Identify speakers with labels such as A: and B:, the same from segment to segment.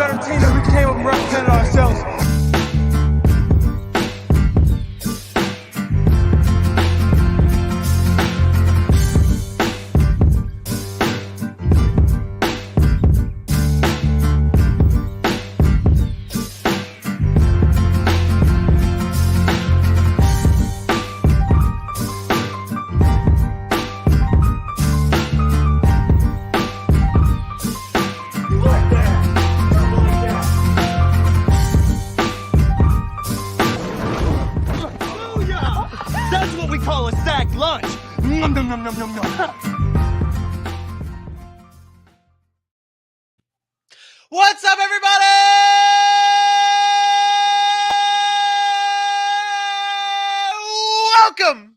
A: better team that we came up and represented ourselves.
B: What's up, everybody? Welcome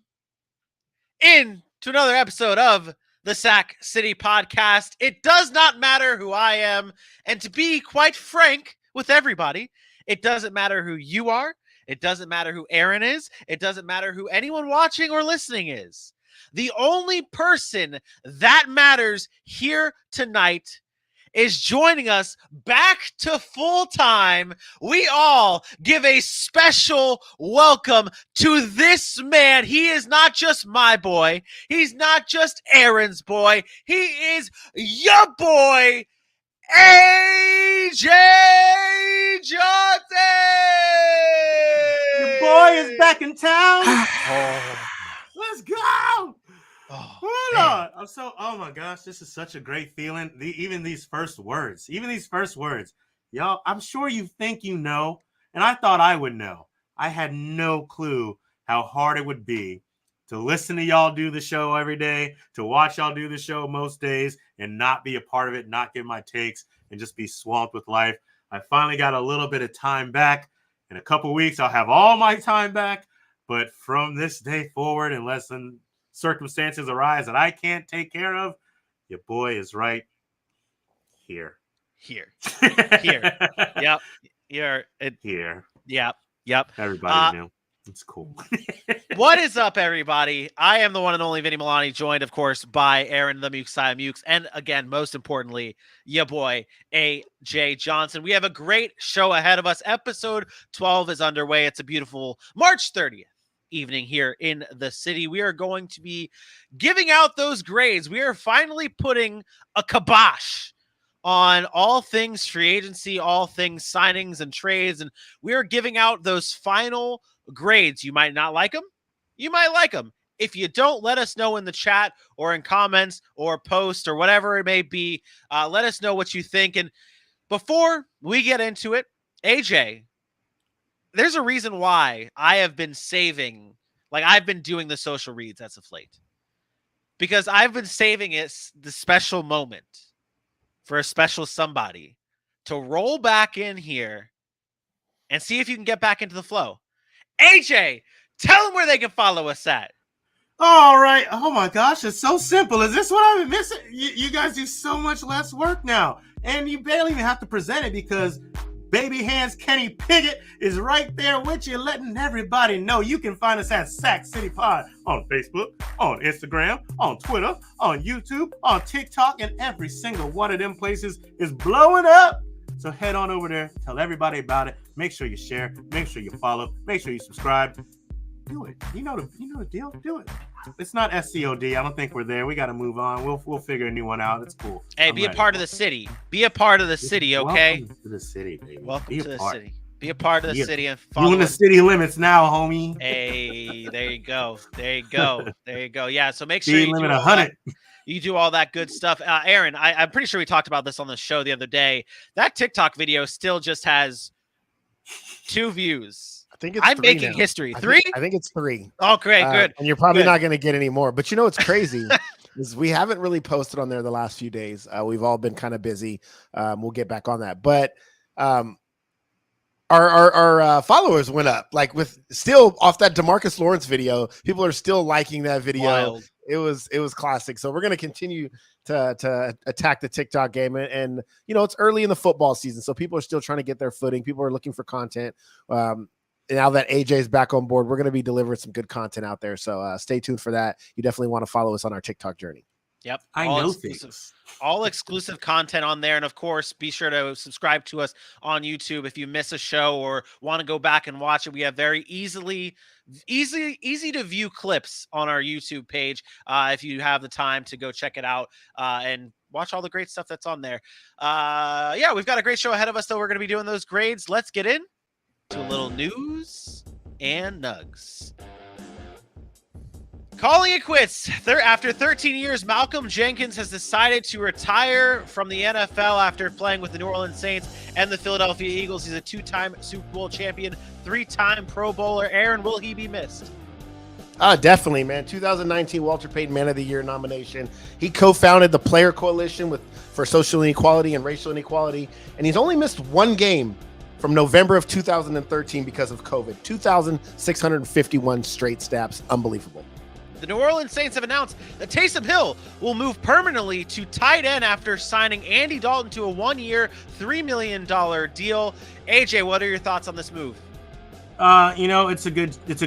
B: in to another episode of the Sac City Podcast. It does not matter who I am, and to be quite frank with everybody, it doesn't matter who you are. It doesn't matter who Aaron is. It doesn't matter who anyone watching or listening is. The only person that matters here tonight is joining us back to full time. We all give a special welcome to this man. He is not just my boy. He's not just Aaron's boy. He is your boy, AJ Johnson.
C: Your boy is back in town. Let's go. Hold on. Oh my gosh, this is such a great feeling. Even these first words, y'all, I'm sure you think you know, and I thought I would know. I had no clue how hard it would be to listen to y'all do the show every day, to watch y'all do the show most days, and not be a part of it, not give my takes, and just be swamped with life. I finally got a little bit of time back. In a couple weeks, I'll have all my time back, but from this day forward, unless circumstances arise that I can't take care of, your boy is right here.
B: Here. Yep. Here.
C: Here.
B: Yep.
C: Everybody knew. It's cool.
B: What is up, everybody? I am the one and only Vinny Milani, joined, of course, by Aaron the Mukes Mukes, and again, most importantly, your boy, AJ Johnson. We have a great show ahead of us. Episode 12 is underway. It's a beautiful March 30th. Evening here in the city. We are going to be giving out those grades. We are finally putting a kibosh on all things free agency, all things signings and trades, and we are giving out those final grades. You might not like them. You might like them. If you don't, let us know in the chat or in comments or post or whatever it may be. Let us know what you think. And before we get into it, AJ, there's a reason why I have been saving, I've been doing the social reads as of late, because I've been saving the special moment for a special somebody to roll back in here and see if you can get back into the flow. AJ, tell them where they can follow us at.
C: All right. Oh my gosh, it's so simple. Is this what I've been missing? You guys do so much less work now, and you barely even have to present it because Baby Hands Kenny Piggott is right there with you, letting everybody know. You can find us at Sac City Pod on Facebook, on Instagram, on Twitter, on YouTube, on TikTok, and every single one of them places is blowing up. So head on over there, tell everybody about it. Make sure you share, make sure you follow, make sure you subscribe. Do it. You know the deal. Do it. It's not SCOD. I don't think we're there. We got to move on. We'll figure a new one out. It's cool.
B: Hey, be a part of the city. Be a part of the city, okay?
C: Welcome to the city, baby.
B: Welcome to the city. Be a part of the city and
C: follow. You in the city limits now, homie.
B: Hey, there you go. Yeah, so make sure you
C: limit 100.
B: You do all that good stuff. Aaron, I'm pretty sure we talked about this on the show the other day. That TikTok video still just has 2 views.
D: I think it's
B: I'm making
D: now.
B: history. 3?
D: I think it's 3.
B: Oh, great, good.
D: And you're probably not going to get any more. But you know what's crazy is we haven't really posted on there the last few days. We've all been kind of busy. We'll get back on that. But our followers went up, like with still off that DeMarcus Lawrence video. People are still liking that video.
B: Wild.
D: It was classic. So we're going to continue to attack the TikTok game. And, you know, it's early in the football season. So people are still trying to get their footing. People are looking for content. Now that AJ is back on board, we're going to be delivering some good content out there. So stay tuned for that. You definitely want to follow us on our TikTok journey.
B: Yep.
C: I
B: all
C: know
B: exclusive.
C: things.
B: All exclusive content on there. And of course, be sure to subscribe to us on YouTube if you miss a show or want to go back and watch it. We have very easy to view clips on our YouTube page. If you have the time to go check it out and watch all the great stuff that's on there. Yeah, we've got a great show ahead of us, though. We're going to be doing those grades. Let's get in to a little news and nugs. Calling it quits. After 13 years, Malcolm Jenkins has decided to retire from the NFL after playing with the New Orleans Saints and the Philadelphia Eagles. He's a 2-time Super Bowl champion, 3-time Pro Bowler. Aaron, will he be missed?
D: Definitely, man. 2019 Walter Payton Man of the Year nomination. He co-founded the Player Coalition for Social Inequality and Racial Inequality, and he's only missed one game from November of 2013 because of COVID. 2,651 straight snaps. Unbelievable.
B: The New Orleans Saints have announced that Taysom Hill will move permanently to tight end after signing Andy Dalton to a 1-year, $3 million deal. AJ, what are your thoughts on this move?
C: It's a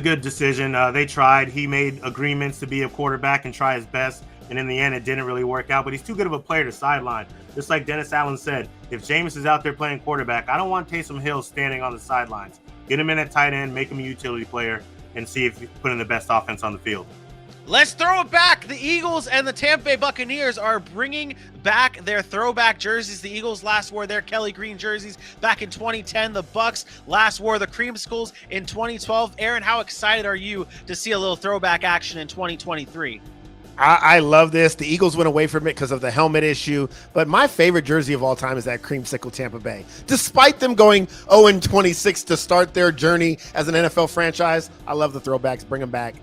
C: good decision. They tried. He made agreements to be a quarterback and try his best, and in the end, it didn't really work out. But he's too good of a player to sideline. Just like Dennis Allen said, if Jameis is out there playing quarterback, I don't want Taysom Hill standing on the sidelines. Get him in at tight end, make him a utility player, and see if you put in the best offense on the field.
B: Let's throw it back. The Eagles and the Tampa Bay Buccaneers are bringing back their throwback jerseys. The Eagles last wore their Kelly Green jerseys back in 2010. The Bucs last wore the Creamskulls in 2012. Aaron, how excited are you to see a little throwback action in 2023?
D: I love this. The Eagles went away from it because of the helmet issue, but my favorite jersey of all time is that creamsicle Tampa Bay. Despite them going 0-26 to start their journey as an NFL franchise, I love the throwbacks. Bring them back.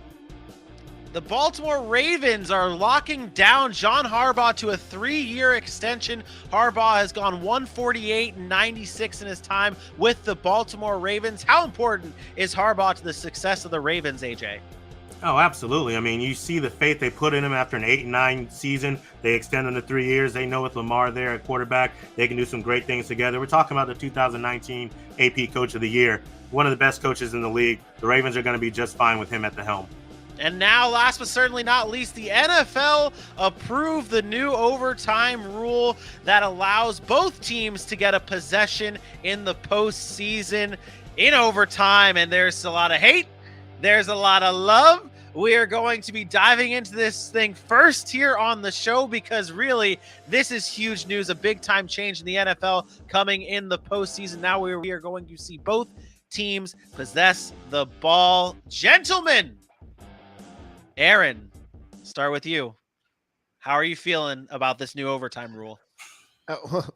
B: The Baltimore Ravens are locking down John Harbaugh to a 3-year extension. Harbaugh has gone 148-96 in his time with the Baltimore Ravens. How important is Harbaugh to the success of the Ravens, AJ?
C: Oh, absolutely. I mean, you see the faith they put in him after an 8-9 season. They extend him to 3 years. They know with Lamar there at quarterback, they can do some great things together. We're talking about the 2019 AP Coach of the Year, one of the best coaches in the league. The Ravens are going to be just fine with him at the helm.
B: And now, last but certainly not least, the NFL approved the new overtime rule that allows both teams to get a possession in the postseason in overtime. And there's a lot of hate. There's a lot of love. We are going to be diving into this thing first here on the show because really this is huge news, a big-time change in the NFL coming in the postseason. Now we are going to see both teams possess the ball. Gentlemen, Aaron, start with you. How are you feeling about this new overtime rule?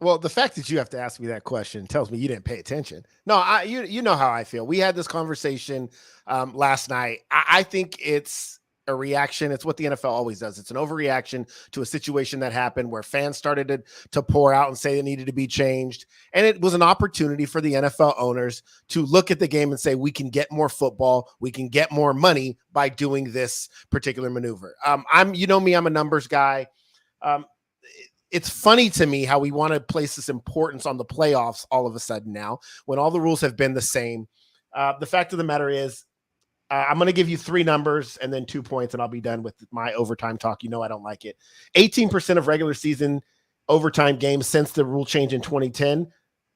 D: Well, the fact that you have to ask me that question tells me you didn't pay attention. No, you know how I feel. We had this conversation last night. I think it's a reaction. It's what the NFL always does. It's an overreaction to a situation that happened where fans started to pour out and say it needed to be changed. And it was an opportunity for the NFL owners to look at the game and say, we can get more football. We can get more money by doing this particular maneuver. You know me, I'm a numbers guy. It's funny to me how we want to place this importance on the playoffs all of a sudden now when all the rules have been the same. The fact of the matter is, I'm going to give you 3 numbers and then 2 points, and I'll be done with my overtime talk. You know I don't like it. 18% of regular season overtime games since the rule change in 2010.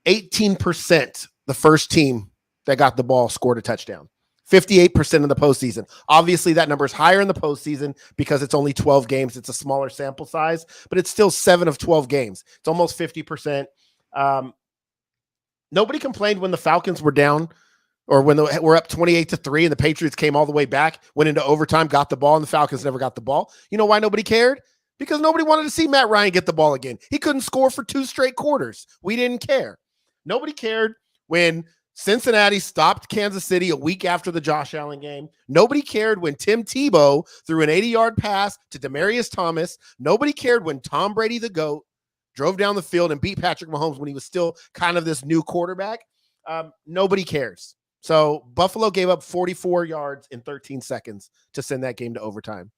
D: 18%, the first team that got the ball scored a touchdown. 58% in the postseason. Obviously, that number is higher in the postseason because it's only 12 games. It's a smaller sample size, but it's still 7 of 12 games. It's almost 50%. Nobody complained when the Falcons were down or when we're up 28-3 and the Patriots came all the way back, went into overtime, got the ball, and the Falcons never got the ball. You know why nobody cared? Because nobody wanted to see Matt Ryan get the ball again. He couldn't score for 2 straight quarters. We didn't care. Nobody cared when Cincinnati stopped Kansas City a week after the Josh Allen game. Nobody cared when Tim Tebow threw an 80-yard pass to Demaryius Thomas. Nobody cared when Tom Brady, the GOAT, drove down the field and beat Patrick Mahomes when he was still kind of this new quarterback. Nobody cares. So Buffalo gave up 44 yards in 13 seconds to send that game to overtime.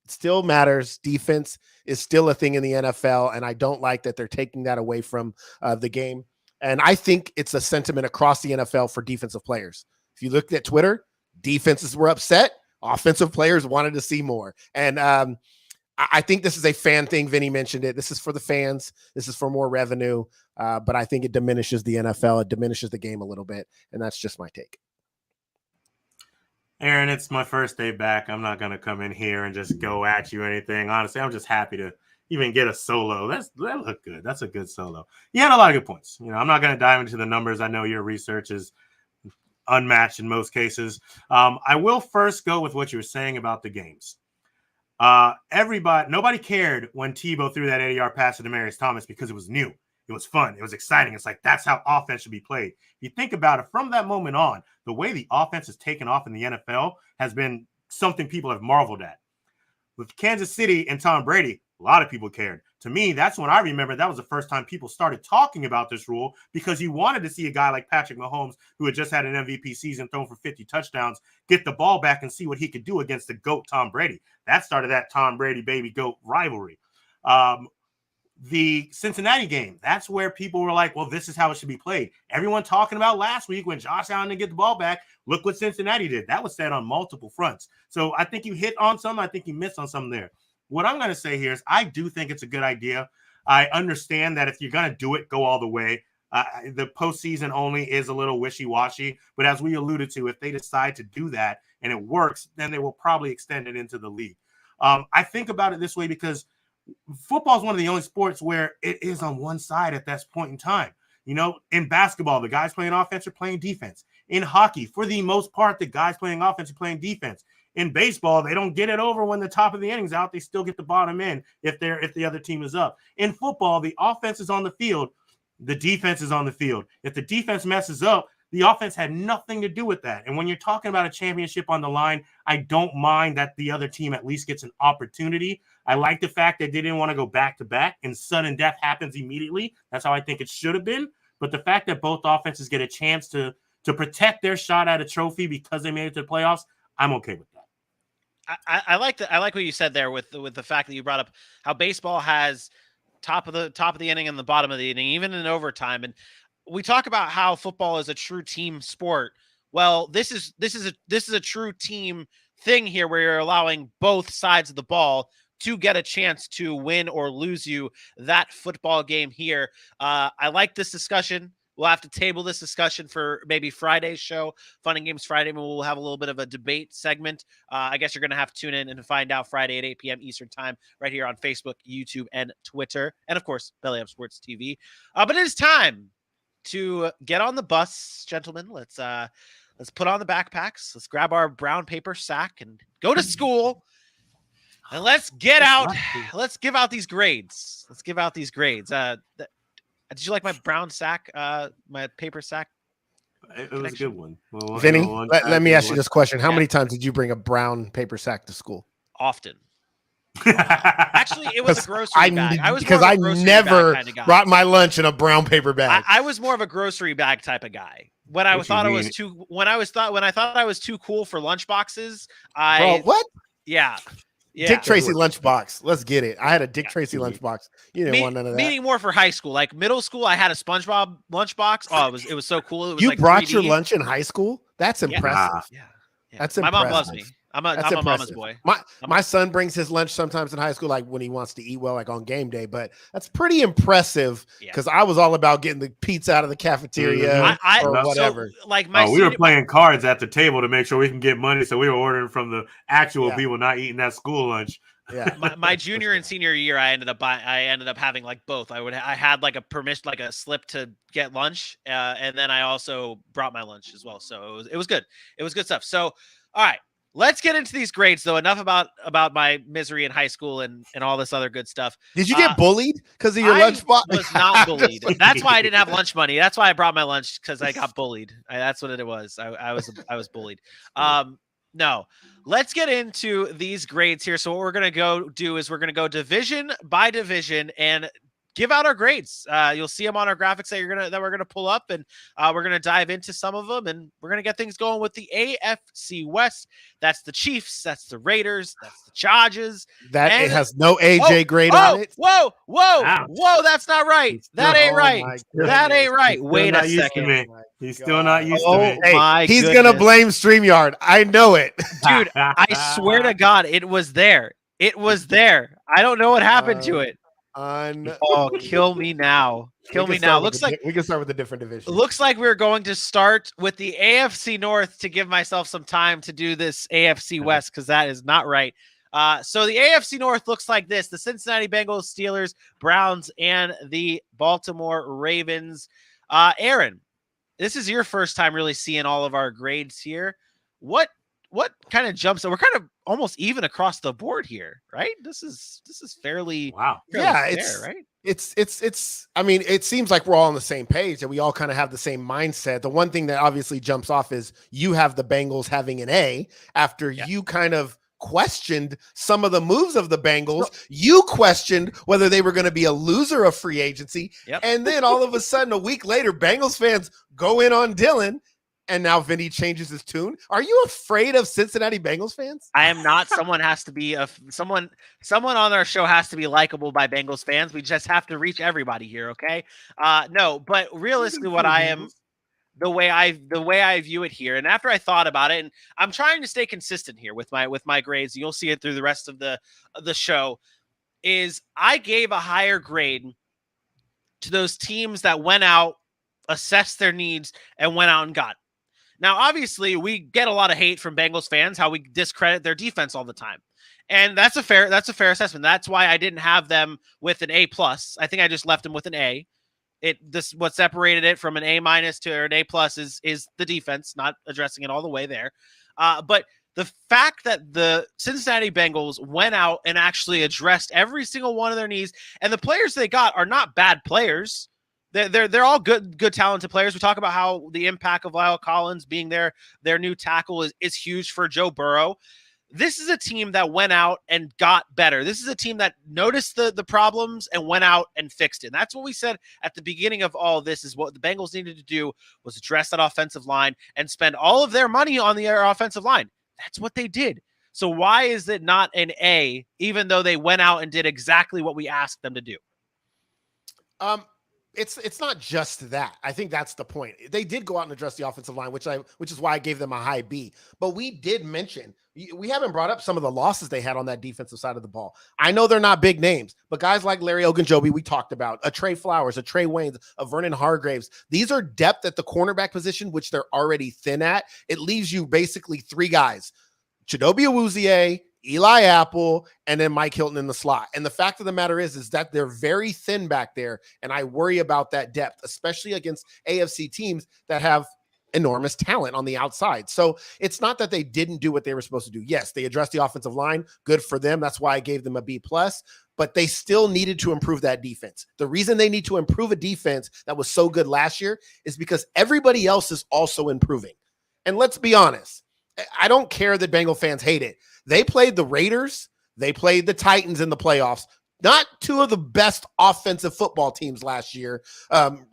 D: It still matters. Defense is still a thing in the NFL, and I don't like that they're taking that away from the game. And I think it's a sentiment across the NFL for defensive players. If you looked at Twitter, defenses were upset. Offensive players wanted to see more. And I think this is a fan thing. Vinny mentioned it. This is for the fans. This is for more revenue. But I think it diminishes the NFL. It diminishes the game a little bit. And that's just my take.
C: Aaron, it's my first day back. I'm not going to come in here and just go at you or anything. Honestly, I'm just happy to even get a solo. That looked good. That's a good solo. You had a lot of good points. I'm not going to dive into the numbers. I know your research is unmatched in most cases. I will first go with what you were saying about the games. Nobody cared when Tebow threw that 80-yard pass to Demaryius Thomas because it was new. It was fun. It was exciting. It's like, that's how offense should be played. If you think about it, from that moment on, the way the offense has taken off in the NFL has been something people have marveled at. With Kansas City and Tom Brady, a lot of people cared. To me, that's when I remember that was the first time people started talking about this rule, because you wanted to see a guy like Patrick Mahomes, who had just had an MVP season, thrown for 50 touchdowns, get the ball back and see what he could do against the GOAT Tom Brady. That started that Tom Brady baby GOAT rivalry. The Cincinnati game, that's where people were like, well, this is how it should be played. Everyone talking about last week when Josh Allen didn't get the ball back, look what Cincinnati did. That was said on multiple fronts. So I think you hit on some. I think you missed on some there. What I'm going to say here is I do think it's a good idea. I understand that if you're going to do it, go all the way. The postseason only is a little wishy-washy. But as we alluded to, if they decide to do that and it works, then they will probably extend it into the league. I think about it this way because football is one of the only sports where it is on one side at that point in time. In basketball, the guys playing offense are playing defense. In hockey, for the most part, the guys playing offense are playing defense. In baseball, they don't get it over when the top of the inning's out. They still get the bottom end if the other team is up. In football, the offense is on the field. The defense is on the field. If the defense messes up, the offense had nothing to do with that. And when you're talking about a championship on the line, I don't mind that the other team at least gets an opportunity. I like the fact that they didn't want to go back-to-back and sudden death happens immediately. That's how I think it should have been. But the fact that both offenses get a chance to protect their shot at a trophy because they made it to the playoffs, I'm okay with that.
B: I like what you said there with the fact that you brought up how baseball has top of the inning and the bottom of the inning, even in overtime. And we talk about how football is a true team sport. Well, this is a true team thing here, where you're allowing both sides of the ball to get a chance to win or lose you that football game here. I like this discussion. We'll have to table this discussion for maybe Friday's show, Fun and Games Friday. We'll have a little bit of a debate segment. I guess you're going to have to tune in and find out Friday at 8 p.m. Eastern time right here on Facebook, YouTube, and Twitter. And, of course, Belly Up Sports TV. But it is time to get on the bus, gentlemen. Let's put on the backpacks. Let's grab our brown paper sack and go to school. And let's get out. Let's give out these grades. Did you like my brown sack, my paper sack?
C: It was a good one. Well,
D: Vinny, let me ask you this question. How many times did you bring a brown paper sack to school?
B: Often. Actually, it was a grocery bag.
D: I never brought my lunch in a brown paper bag.
B: I was more of a grocery bag type of guy. When I thought I was too cool for lunch boxes,
D: what?
B: Yeah. Yeah.
D: Dick Tracy lunchbox. Let's get it. I had a Dick Tracy lunchbox. You didn't want none of that.
B: Meaning more for high school. Like middle school, I had a SpongeBob lunchbox. Oh, it was so cool. It was
D: you brought 3D. Your lunch in high school? That's impressive.
B: Yeah.
D: That's
B: my
D: impressive.
B: mom loves me. I'm a mama's boy.
D: My son brings his lunch sometimes in high school, like when he wants to eat well, like on game day. But that's pretty impressive because I was all about getting the pizza out of the cafeteria or whatever.
B: So, like
C: we were playing cards at the table to make sure we can get money, so we were ordering from the actual people, not eating that school lunch.
D: Yeah,
B: my junior and senior year, I ended up having like both. I had like a permission, like a slip to get lunch, and then I also brought my lunch as well. So it was good. It was good stuff. So all right. Let's get into these grades, though. Enough about my misery in high school and all this other good stuff.
D: Did you get bullied because of your lunchbox?
B: I was not bullied. That's why I didn't have lunch money. That's why I brought my lunch, because I got bullied. That's what it was. I was bullied. No. Let's get into these grades here. So what we're going to go do is we're going to go division by division and give out our grades. You'll see them on our graphics that we're gonna pull up, and we're gonna dive into some of them, and we're gonna get things going with the AFC West. That's the Chiefs, that's the Raiders, that's the Chargers.
D: It has no AJ grade on it.
B: Whoa! That's not right. That ain't right. That ain't right. Wait a second.
C: He's still not used to me.
D: Hey, he's gonna blame StreamYard. I know it,
B: dude. I swear to God, it was there. It was there. I don't know what happened to it.
D: On
B: Oh, kill me now. Kill me now. Looks like
D: we can start with a different division.
B: Looks like we're going to start with the AFC North to give myself some time to do this AFC West because that is not right. So the AFC North looks like this: the Cincinnati Bengals, Steelers, Browns, and the Baltimore Ravens. Aaron, this is your first time really seeing all of our grades here. What kind of jumps? We're kind of almost even across the board here, right? This is fairly
C: wow.
B: Fairly fair, right?
D: It's I mean, it seems like we're all on the same page and we all kind of have the same mindset. The one thing that obviously jumps off is you have the Bengals having an A after you kind of questioned some of the moves of the Bengals. You questioned whether they were going to be a loser of free agency. And then all of a sudden, a week later, Bengals fans go in on Dylan. And now Vinny changes his tune. Are you afraid of Cincinnati Bengals fans?
B: I am not. Someone has to be someone on our show has to be likable by Bengals fans. We just have to reach everybody here, okay? No, but realistically, what I am, the way I view it here, and after I thought about it, and I'm trying to stay consistent here with my grades. You'll see it through the rest of the show. Is I gave a higher grade to those teams that went out, assessed their needs, and went out and got. Now, obviously, we get a lot of hate from Bengals fans, how we discredit their defense all the time. And that's a fair assessment. That's why I didn't have them with an A+. I think I just left them with an A. What separated it from an A- to an A+ is the defense, not addressing it all the way there. But the fact that the Cincinnati Bengals went out and actually addressed every single one of their needs, and the players they got are not bad players. They're all good talented players. We talk about how the impact of Lyle Collins being their new tackle is huge for Joe Burrow. This is a team that went out and got better. This is a team that noticed the problems and went out and fixed it. And that's what we said at the beginning of all of this is what the Bengals needed to do was address that offensive line and spend all of their money on the offensive line. That's what they did. So why is it not an A, even though they went out and did exactly what we asked them to do?
D: It's not just that. I think that's the point. They did go out and address the offensive line, which is why I gave them a high B. But we did mention, we haven't brought up some of the losses they had on that defensive side of the ball. I know they're not big names, but guys like Larry Ogunjobi, we talked about, a Trey Flowers, a Trey Waynes, a Vernon Hargraves. These are depth at the cornerback position, which they're already thin at. It leaves you basically three guys, Chidobe Awuzie, Eli Apple, and then Mike Hilton in the slot. And the fact of the matter is that they're very thin back there, and I worry about that depth, especially against AFC teams that have enormous talent on the outside. So it's not that they didn't do what they were supposed to do. Yes, they addressed the offensive line. Good for them. That's why I gave them a B+, but they still needed to improve that defense. The reason they need to improve a defense that was so good last year is because everybody else is also improving. And let's be honest, I don't care that Bengal fans hate it. They played the Raiders. They played the Titans in the playoffs. Not two of the best offensive football teams last year,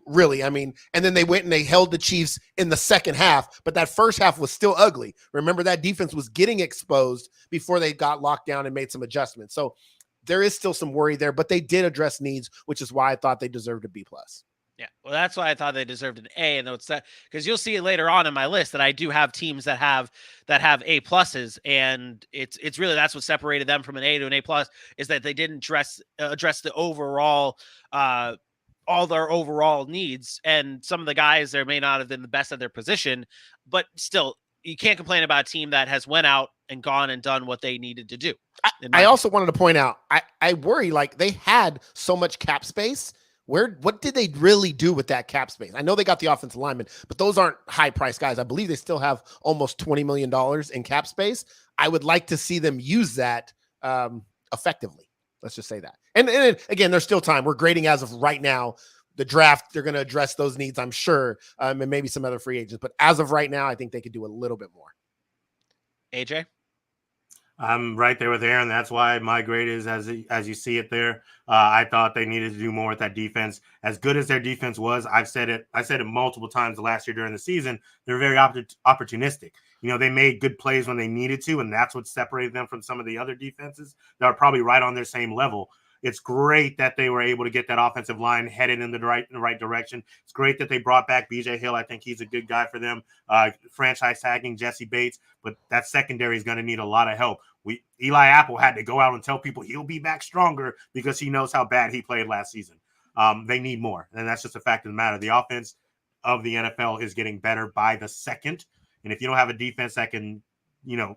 D: really. I mean, and then they went and they held the Chiefs in the second half, but that first half was still ugly. Remember, that defense was getting exposed before they got locked down and made some adjustments. So there is still some worry there, but they did address needs, which is why I thought they deserved a B+.
B: Yeah, well, that's why I thought they deserved an A, and it's that because you'll see it later on in my list that I do have teams that have A+, and it's really that's what separated them from an A to an A+ is that they didn't address the overall all their overall needs, and some of the guys there may not have been the best at their position, but still you can't complain about a team that has went out and gone and done what they needed to do.
D: I also wanted to point out I worry like they had so much cap space. What did they really do with that cap space? I know they got the offensive linemen, but those aren't high price guys. I believe they still have almost $20 million in cap space. I would like to see them use that effectively. Let's just say that. And again, there's still time. We're grading as of right now. The draft, they're going to address those needs, I'm sure, and maybe some other free agents. But as of right now, I think they could do a little bit more.
B: AJ?
C: I'm right there with Aaron. That's why my grade is as you see it there. I thought they needed to do more with that defense. As good as their defense was, I said it multiple times last year during the season. They're very opportunistic. You know, they made good plays when they needed to, and that's what separated them from some of the other defenses that are probably right on their same level. It's great that they were able to get that offensive line headed in the right direction. It's great that they brought back BJ Hill. I think he's a good guy for them. Franchise tagging Jesse Bates, but that secondary is going to need a lot of help. Eli Apple had to go out and tell people he'll be back stronger because he knows how bad he played last season. They need more, and that's just a fact of the matter. The offense of the NFL is getting better by the second, and if you don't have a defense that can,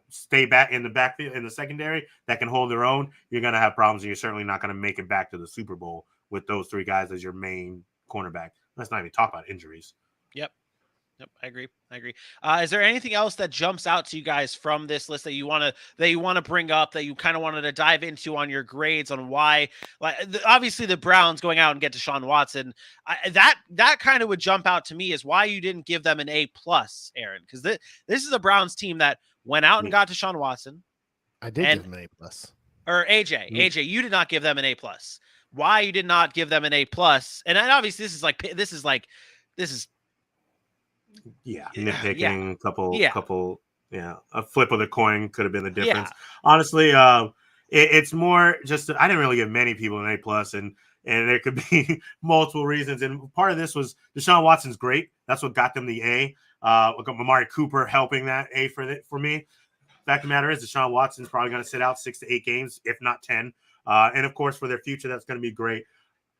C: stay back in the backfield in the secondary that can hold their own, you're going to have problems, and you're certainly not going to make it back to the Super Bowl with those three guys as your main cornerback. Let's not even talk about injuries.
B: Yep, I agree. Is there anything else that jumps out to you guys from this list that you want to bring up, that you kind of wanted to dive into on your grades on why? Like, obviously, the Browns going out and get Deshaun Watson, that kind of would jump out to me is why you didn't give them an A+, Aaron, because this is a Browns team that went out and got Deshaun Watson.
D: I did give them an A+.
B: Or AJ, you did not give them an A+. Why you did not give them an A+? And obviously, this is.
C: Yeah, nitpicking, couple, a flip of the coin could have been the difference. Honestly, it's more just I didn't really give many people an A+, and there could be multiple reasons. And part of this was Deshaun Watson's great. That's what got them the A. Amari Cooper helping that A for me. Fact of the matter is Deshaun Watson's probably going to sit out 6 to 8 games, if not 10. And of course, for their future, that's going to be great.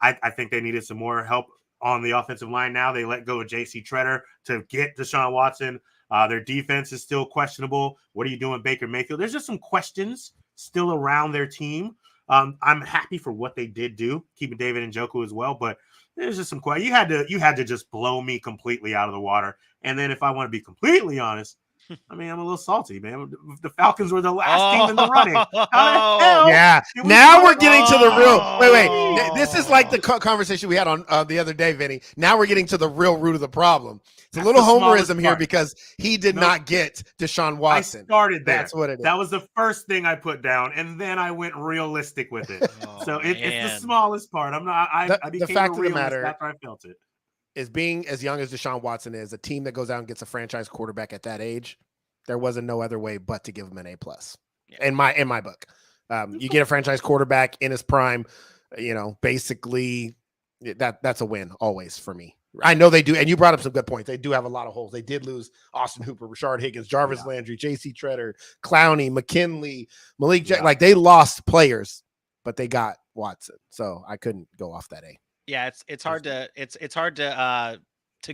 C: I think they needed some more help on the offensive line. Now they let go of J.C. Treader to get Deshaun Watson. Their defense is still questionable. What are you doing, Baker Mayfield? There's just some questions still around their team. I'm happy for what they did do, keeping David Njoku as well, but there's just some questions. You had to just blow me completely out of the water. And then if I want to be completely honest, I mean, I'm a little salty, man. The Falcons were the last team in the running. How the hell?
D: Yeah. Now we're getting to the real. Wait. This is like the conversation we had on the other day, Vinny. Now we're getting to the real root of the problem. It's a little homerism here because he did not get Deshaun Watson.
C: I started there.
D: That's what it is.
C: That was the first thing I put down, and then I went realistic with it. So it's the smallest part. I'm not. I became
D: the fact
C: a
D: of the
C: realist
D: matter
C: after I felt it.
D: Is being as young as Deshaun Watson is, a team that goes out and gets a franchise quarterback at that age, there wasn't no other way but to give him an A+. In my book. You get a franchise quarterback in his prime, basically that's a win always for me. I know they do, and you brought up some good points. They do have a lot of holes. They did lose Austin Hooper, Rashard Higgins, Jarvis Landry, J.C. Treader, Clowney, McKinley, Malik Jack. Like, they lost players, but they got Watson. So I couldn't go off that A.
B: Yeah, it's hard to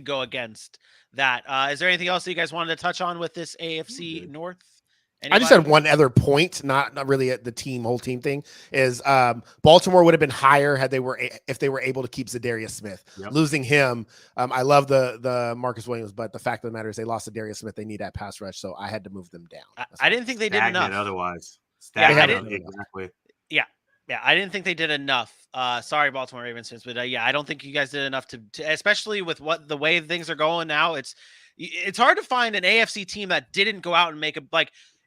B: go against that. Is there anything else that you guys wanted to touch on with this AFC North? Anybody?
D: I just had one other point, not really the whole team thing, is Baltimore would have been higher if they were able to keep Zadarius Smith. Yep. Losing him, I love the Marcus Williams, but the fact of the matter is they lost Zadarius Smith. They need that pass rush, so I had to move them down.
B: I didn't think they did enough.
C: Otherwise,
B: exactly. Yeah, I didn't think they did enough. Sorry, Baltimore Ravens fans, but I don't think you guys did enough to especially with the way things are going now. It's hard to find an AFC team that didn't go out and make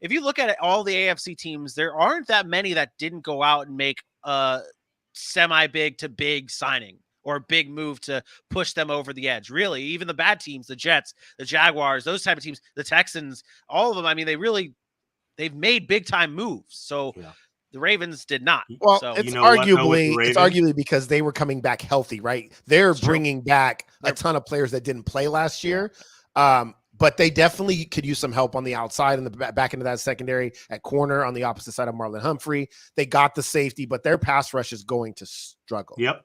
B: if you look at it, all the AFC teams, there aren't that many that didn't go out and make a semi-big to big signing or a big move to push them over the edge. Really, even the bad teams, the Jets, the Jaguars, those type of teams, the Texans, all of them. I mean, they've made big time moves. So the Ravens did not.
D: Well, so, it's arguably because they were coming back healthy, right? They're bringing back a ton of players that didn't play last year. But they definitely could use some help on the outside and the back into that secondary at corner on the opposite side of Marlon Humphrey. They got the safety, but their pass rush is going to struggle.
C: Yep.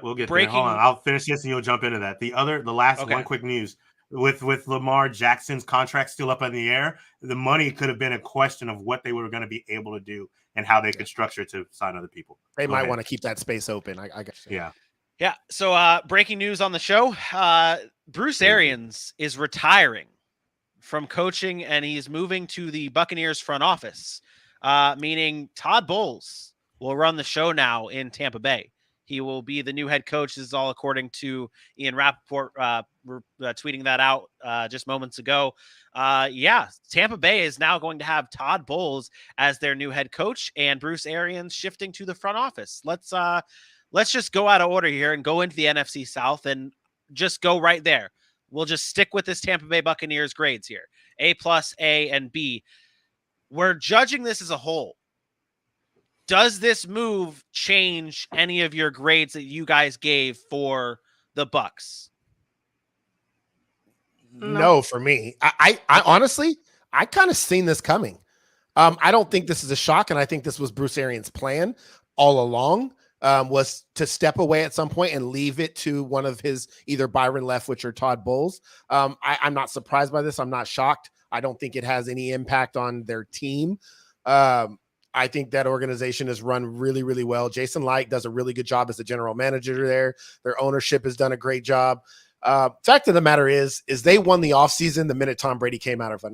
C: We'll get there. Hold on. I'll finish this and you'll jump into that. The last one quick news with Lamar Jackson's contract still up in the air. The money could have been a question of what they were going to be able to do and how they could structure to sign other people.
D: They might want to keep that space open. I guess.
B: Yeah. So breaking news on the show. Bruce Arians is retiring from coaching and he's moving to the Buccaneers front office, meaning Todd Bowles will run the show now in Tampa Bay. He will be the new head coach. This is all according to Ian Rappaport tweeting that out just moments ago. Tampa Bay is now going to have Todd Bowles as their new head coach and Bruce Arians shifting to the front office. Let's just go out of order here and go into the NFC South and just go right there. We'll just stick with this Tampa Bay Buccaneers grades here. A+, A, and B. We're judging this as a whole. Does this move change any of your grades that you guys gave for the Bucks?
D: No, for me. I honestly, I kind of seen this coming. I don't think this is a shock, and I think this was Bruce Arians' plan all along, was to step away at some point and leave it to one of his either Byron Leftwich or Todd Bowles. I'm not surprised by this. I'm not shocked. I don't think it has any impact on their team. I think that organization is run really, really well. Jason Light does a really good job as the general manager there. Their ownership has done a great job. Fact of the matter is they won the offseason the minute Tom Brady came out of,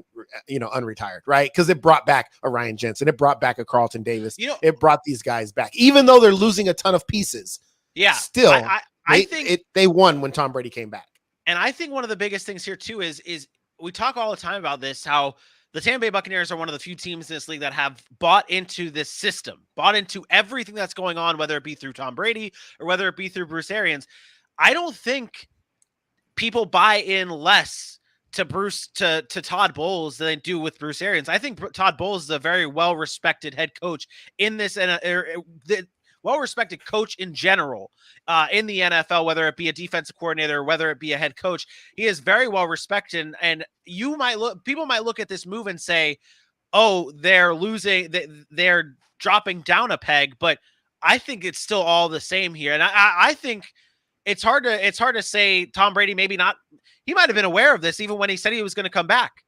D: unretired, right? Because it brought back a Ryan Jensen. It brought back a Carlton Davis. It brought these guys back, even though they're losing a ton of pieces. Yeah. Still, I think they won when Tom Brady came back.
B: And I think one of the biggest things here too is we talk all the time about this, how the Tampa Bay Buccaneers are one of the few teams in this league that have bought into this system, bought into everything that's going on, whether it be through Tom Brady or whether it be through Bruce Arians. I don't think people buy in less to Todd Bowles than they do with Bruce Arians. I think Todd Bowles is a very well-respected head coach in this, well-respected coach in general in the NFL, whether it be a defensive coordinator or whether it be a head coach. He is very well-respected, and people might look at this move and say, oh, they're losing, they're dropping down a peg, but I think it's still all the same here. And I think it's hard to say Tom Brady, maybe not. He might have been aware of this even when he said he was going to come back.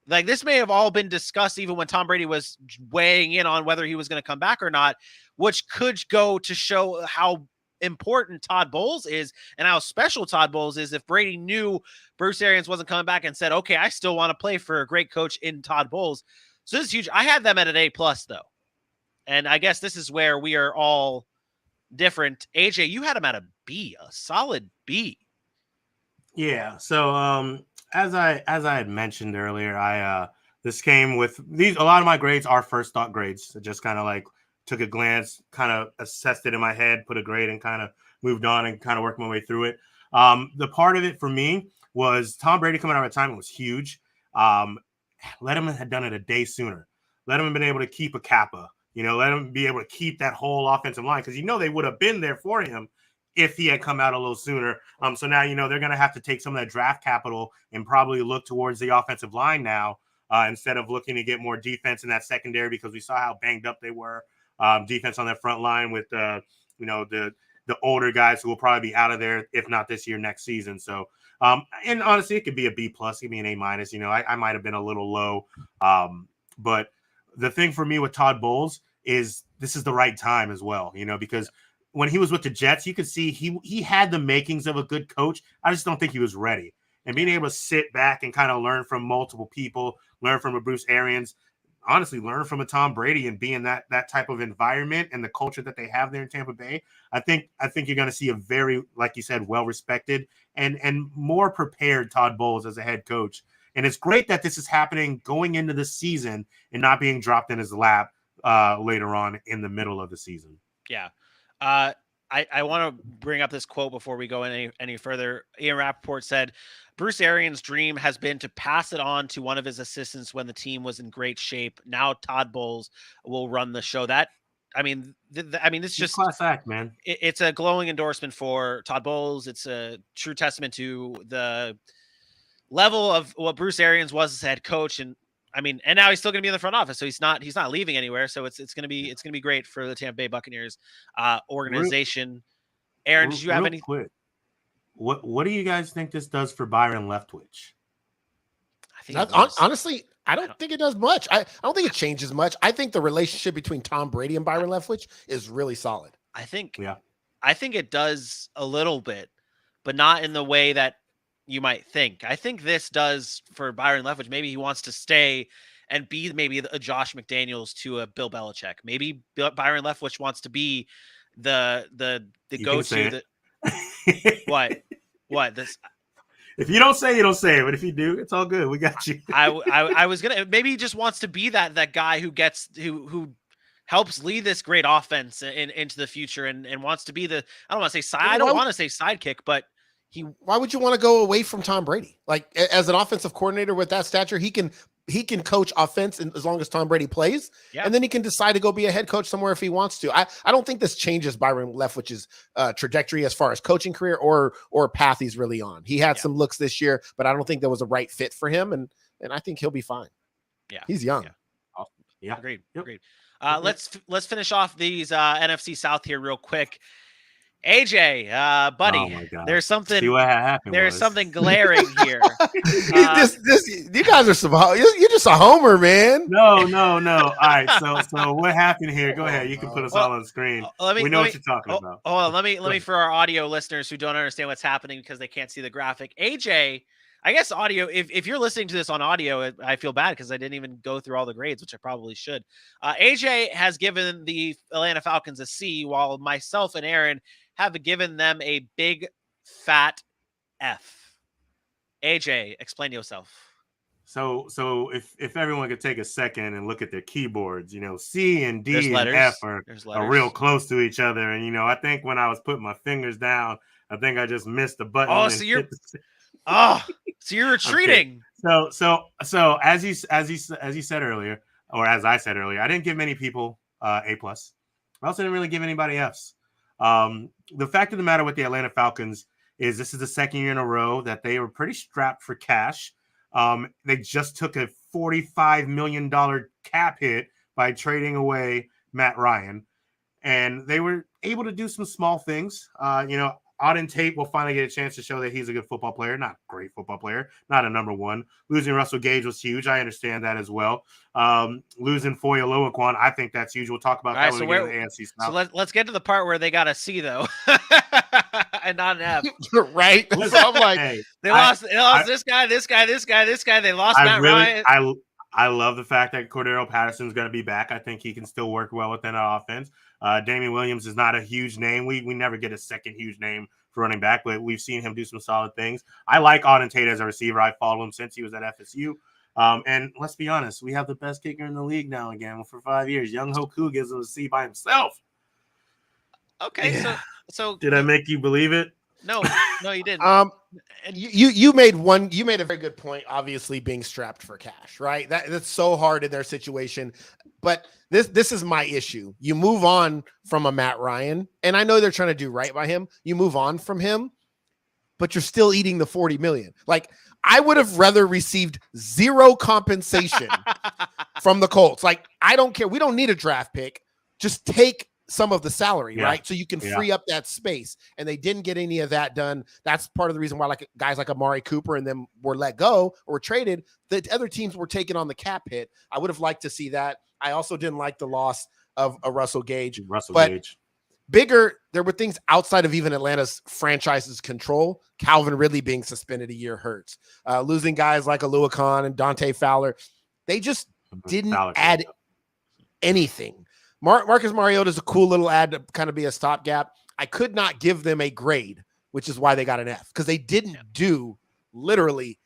B: Like, this may have all been discussed even when Tom Brady was weighing in on whether he was going to come back or not, which could go to show how important Todd Bowles is and how special Todd Bowles is. If Brady knew Bruce Arians wasn't coming back and said, okay, I still want to play for a great coach in Todd Bowles. So this is huge. I had them at an A+ though. And I guess this is where we are all different. AJ, you had him at a B, a solid B.
C: Yeah. So as I had mentioned earlier, this came with these. A lot of my grades are first thought grades. So just kind of like took a glance, kind of assessed it in my head, put a grade, and kind of moved on and kind of worked my way through it. The part of it for me was Tom Brady coming out of retirement was huge. Let him have done it a day sooner. Let him have been able to keep a Kappa. Let him be able to keep that whole offensive line, because they would have been there for him if he had come out a little sooner. So now, they're going to have to take some of that draft capital and probably look towards the offensive line now instead of looking to get more defense in that secondary, because we saw how banged up they were. Defense on that front line with, the older guys who will probably be out of there, if not this year, next season. So, and honestly, it could be a B+, it could be an A-. I might have been a little low. But the thing for me with Todd Bowles is this is the right time as well, because when he was with the Jets, you could see he had the makings of a good coach. I just don't think he was ready. And being able to sit back and kind of learn from multiple people, learn from a Bruce Arians, honestly, learn from a Tom Brady and be in that type of environment and the culture that they have there in Tampa Bay, I think you're going to see a very, like you said, well-respected and more prepared Todd Bowles as a head coach. And it's great that this is happening going into the season and not being dropped in his lap later on in the middle of the season.
B: Yeah. I want to bring up this quote before we go any further. Ian Rappaport said, Bruce Arians' dream has been to pass it on to one of his assistants when the team was in great shape. Now Todd Bowles will run the show. It's just
C: class act, man.
B: It's a glowing endorsement for Todd Bowles. It's a true testament to the level of what Bruce Arians was as head coach. And now he's still going to be in the front office, so he's not leaving anywhere. So it's going to be great for the Tampa Bay Buccaneers organization. Aaron, did you have any?
C: Quick. What do you guys think this does for Byron Leftwich?
D: Honestly, I don't think it does much. I don't think it changes much. I think the relationship between Tom Brady and Byron Leftwich is really solid.
B: I think it does a little bit, but not in the way that you might think. I think this does for Byron Leftwich. Maybe he wants to stay and be maybe a Josh McDaniels to a Bill Belichick. Maybe Byron Leftwich wants to be the go-to. What this?
C: If you don't say, you don't say it. But if you do, it's all good. We got you.
B: I was gonna, maybe he just wants to be that guy who helps lead this great offense into the future and wants to be the, I don't want to say side. I don't want to say sidekick, but why
D: would you want to go away from Tom Brady? Like, as an offensive coordinator with that stature, he can he can coach offense as long as Tom Brady plays, and then he can decide to go be a head coach somewhere if he wants to. I don't think this changes Byron Leftwich's trajectory as far as coaching career or path he's really on. He had some looks this year, but I don't think that was a right fit for him, and I think he'll be fine. Yeah, he's young.
C: Yeah.
B: Agreed. Let's finish off these NFC South here real quick. AJ, buddy, there's something.
C: See what happened.
B: There's something glaring here.
D: You guys are you're just a homer, man.
C: No. All right. So what happened here? Go ahead. You can put us all on the screen. We know what you're talking about.
B: Let me for our audio listeners who don't understand what's happening because they can't see the graphic. AJ, I guess audio. If you're listening to this on audio, I feel bad because I didn't even go through all the grades, which I probably should. AJ has given the Atlanta Falcons a C, while myself and Aaron have given them a big fat F. AJ, explain yourself.
C: So if everyone could take a second and look at their keyboards, C and D and F are real close to each other. And, I think when I was putting my fingers down, I think I just missed the button.
B: Oh, so you're retreating.
C: Okay. So as you said earlier, or as I said earlier, I didn't give many people A+. I also didn't really give anybody Fs. The fact of the matter with the Atlanta Falcons is this is the second year in a row that they were pretty strapped for cash. They just took a $45 million cap hit by trading away Matt Ryan, and they were able to do some small things. Auden Tate will finally get a chance to show that he's a good football player, not a great football player, not a number one. Losing Russell Gage was huge. I understand that as well. Losing Foye Oluokun, I think that's huge. We'll talk about that when we get to the AFC South.
B: So let's get to the part where they got a C, though, and not an F.
D: Right? So I'm like,
B: they lost this guy. They lost Matt Ryan.
C: I love the fact that Cordero Patterson's going to be back. I think he can still work well within our offense. Damien Williams is not a huge name. We never get a second huge name for running back, but we've seen him do some solid things. I like Auden Tate as a receiver. I followed him since he was at FSU. And let's be honest, we have the best kicker in the league now again for 5 years. Young Hoku gives him a C by himself.
B: Okay, so
C: did I make you believe it?
B: No, you didn't.
D: You made a very good point, obviously being strapped for cash, right? That's so hard in their situation. But this is my issue. You move on from a Matt Ryan, and I know they're trying to do right by him. You move on from him, but you're still eating the $40 million. Like, I would have rather received zero compensation from the Colts. Like, I don't care. We don't need a draft pick. Just take some of the salary, right? So you can free up that space. And they didn't get any of that done. That's part of the reason why guys like Amari Cooper and them were let go or were traded. The other teams were taking on the cap hit. I would have liked to see that. I also didn't like the loss of a Russell Gage. Bigger, there were things outside of even Atlanta's franchise's control. Calvin Ridley being suspended a year hurts. Losing guys like Oluokun and Dante Fowler. They just didn't add anything. Marcus Mariota is a cool little ad to kind of be a stopgap. I could not give them a grade, which is why they got an F, because they didn't do literally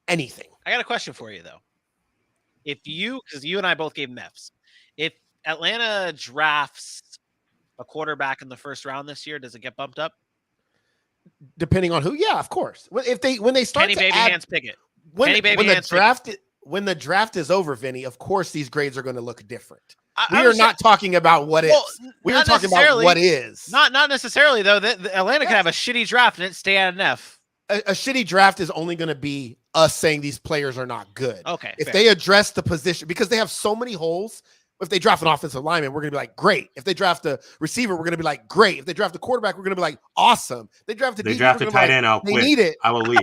D: anything.
B: I got a question for you, though. Because you and I both gave them Fs. If Atlanta drafts a quarterback in the first round this year, does it get bumped up?
D: Depending on who, yeah, of course. When they start
B: Kenny
D: to
B: Babyhands Pickett.
D: When the draft is over, Vinny, of course these grades are going to look different. We are not talking about what is. We are talking about what is.
B: Not necessarily, though. The Atlanta could have a shitty draft and it stay at an F.
D: A shitty draft is only going to be us saying these players are not good.
B: Okay.
D: If they address the position, because they have so many holes. If they draft an offensive lineman, we're going to be like, great. If they draft a receiver, we're going to be like, great. If they draft a quarterback, we're going to be like, awesome. They draft a
C: tight end, I'll quit.
D: They need it.
C: I will leave.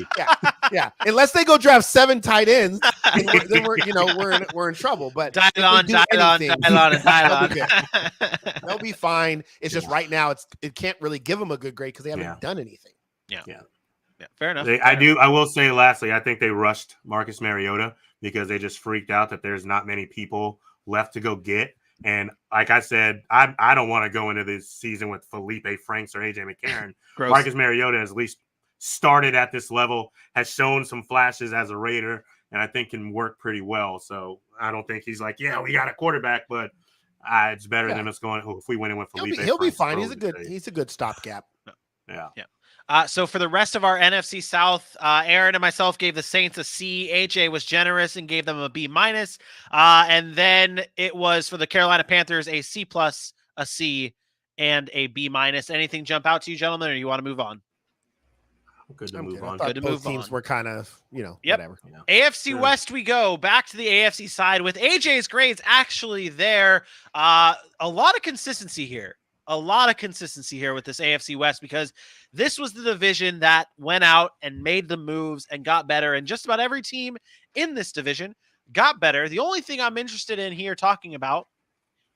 D: Yeah. Unless they go draft 7 tight ends, then we're in trouble. But
B: dial on.
D: They'll be fine. It's just right now, it can't really give them a good grade because they haven't done anything.
B: Yeah. Fair enough.
C: I will say, lastly, I think they rushed Marcus Mariota because they just freaked out that there's not many people left to go get. And like I said, I don't want to go into this season with Felipe Franks or AJ McCarron. Marcus Mariota has at least started at this level, has shown some flashes as a Raider, and I think can work pretty well. So I don't think he's like, we got a quarterback, but it's better than us going if we went in with Felipe.
D: He'll be fine. He's a good stopgap.
B: Yeah. So for the rest of our NFC South, Aaron and myself gave the Saints a C. AJ was generous and gave them a B minus. And then it was for the Carolina Panthers, a C plus, a C, and a B minus. Anything jump out to you, gentlemen, or you want to move on?
C: Good to move on.
D: Good to
B: move
D: teams
B: on.
D: were kind of, whatever.
B: AFC West we go. Back to the AFC side with AJ's grades actually there. A lot of consistency here. A lot of consistency here with this AFC West, because this was the division that went out and made the moves and got better. And just about every team in this division got better. The only thing I'm interested in here talking about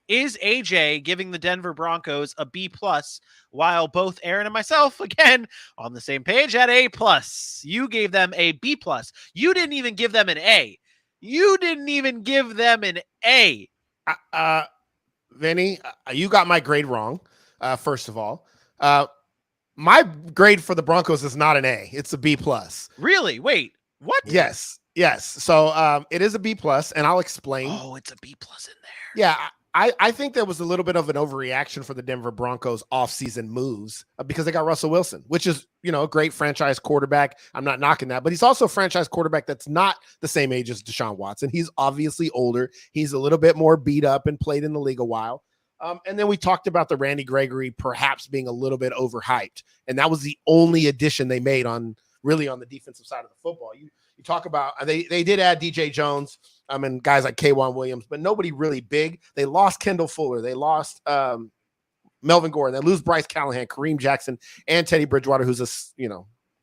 B: is AJ giving the Denver Broncos a B plus, while both Aaron and myself, again, on the same page at A plus. You gave them a B plus. You didn't even give them an A. You didn't even give them an A.
D: Vinny, you got my grade wrong. First of all, my grade for the Broncos is not an A. It's a B plus.
B: Really? Wait, what?
D: Yes. So it is a B plus, and I'll explain.
B: Oh, it's a B plus in there.
D: Yeah. I think there was a little bit of an overreaction for the Denver Broncos offseason moves because they got Russell Wilson, which is, a great franchise quarterback. I'm not knocking that, but he's also a franchise quarterback that's not the same age as Deshaun Watson. He's obviously older. He's a little bit more beat up and played in the league a while. And then we talked about the Randy Gregory perhaps being a little bit overhyped. And that was the only addition they made on the defensive side of the football. You talk about, they did add DJ Jones and guys like K'Wan Williams, but nobody really big. They lost Kendall Fuller. They lost Melvin Gordon. They lose Bryce Callahan, Kareem Jackson, and Teddy Bridgewater, who's a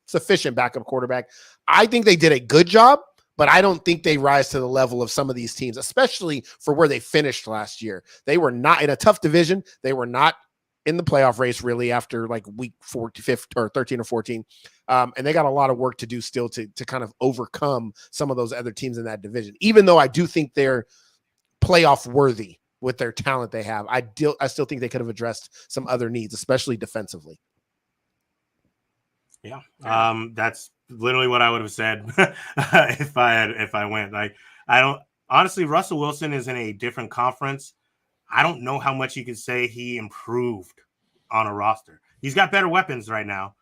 D: sufficient backup quarterback. I think they did a good job, but I don't think they rise to the level of some of these teams, especially for where they finished last year. They were not in a tough division. They were not in the playoff race really after like week 13 or 14. And they got a lot of work to do still to kind of overcome some of those other teams in that division, even though I do think they're playoff worthy with their talent they have. I still think they could have addressed some other needs, especially defensively.
C: Yeah. That's literally what I would have said if I went. Like, I don't honestly, Russell Wilson is in a different conference. I don't know how much you can say he improved on a roster. He's got better weapons right now,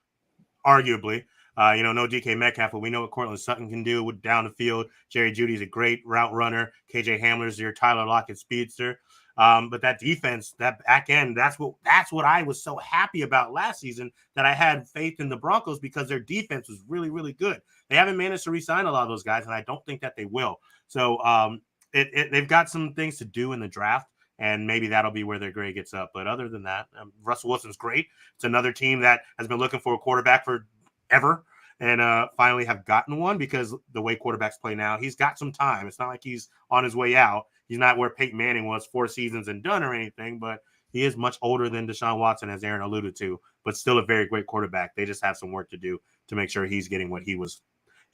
C: arguably. No DK Metcalf, but we know what Cortland Sutton can do with down the field. Jerry Jeudy's a great route runner. KJ Hamler's your Tyler Lockett speedster. But that defense, that back end, that's what I was so happy about last season, that I had faith in the Broncos because their defense was really, really good. They haven't managed to re-sign a lot of those guys, and I don't think that they will. So they've got some things to do in the draft, and maybe that'll be where their grade gets up. But other than that, Russell Wilson's great. It's another team that has been looking for a quarterback forever, and finally have gotten one, because the way quarterbacks play now, he's got some time. It's not like he's on his way out. He's not where Peyton Manning was, 4 seasons and done or anything, but he is much older than Deshaun Watson, as Aaron alluded to, but still a very great quarterback. They just have some work to do to make sure he's getting what he was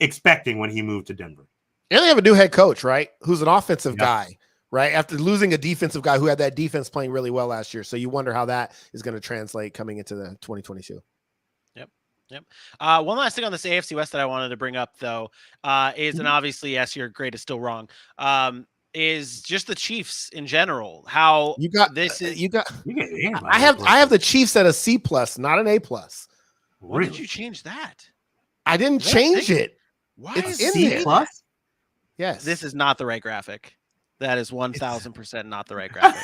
C: expecting when he moved to Denver.
D: And they have a new head coach, right? Who's an offensive guy, right? After losing a defensive guy who had that defense playing really well last year. So you wonder how that is going to translate coming into the 2022.
B: Yep. One last thing on this AFC West that I wanted to bring up, though, is, and obviously, yes, your grade is still wrong, is just the Chiefs in general. How
D: you got
B: this is?
D: I have the Chiefs at a C plus, not an A plus.
B: Why did you change that?
D: I didn't change it.
B: Why
D: it's
B: is
D: in
B: C
D: there.
B: plus?
D: Yes,
B: this is not the right graphic. That is 1,000% not the right graphic.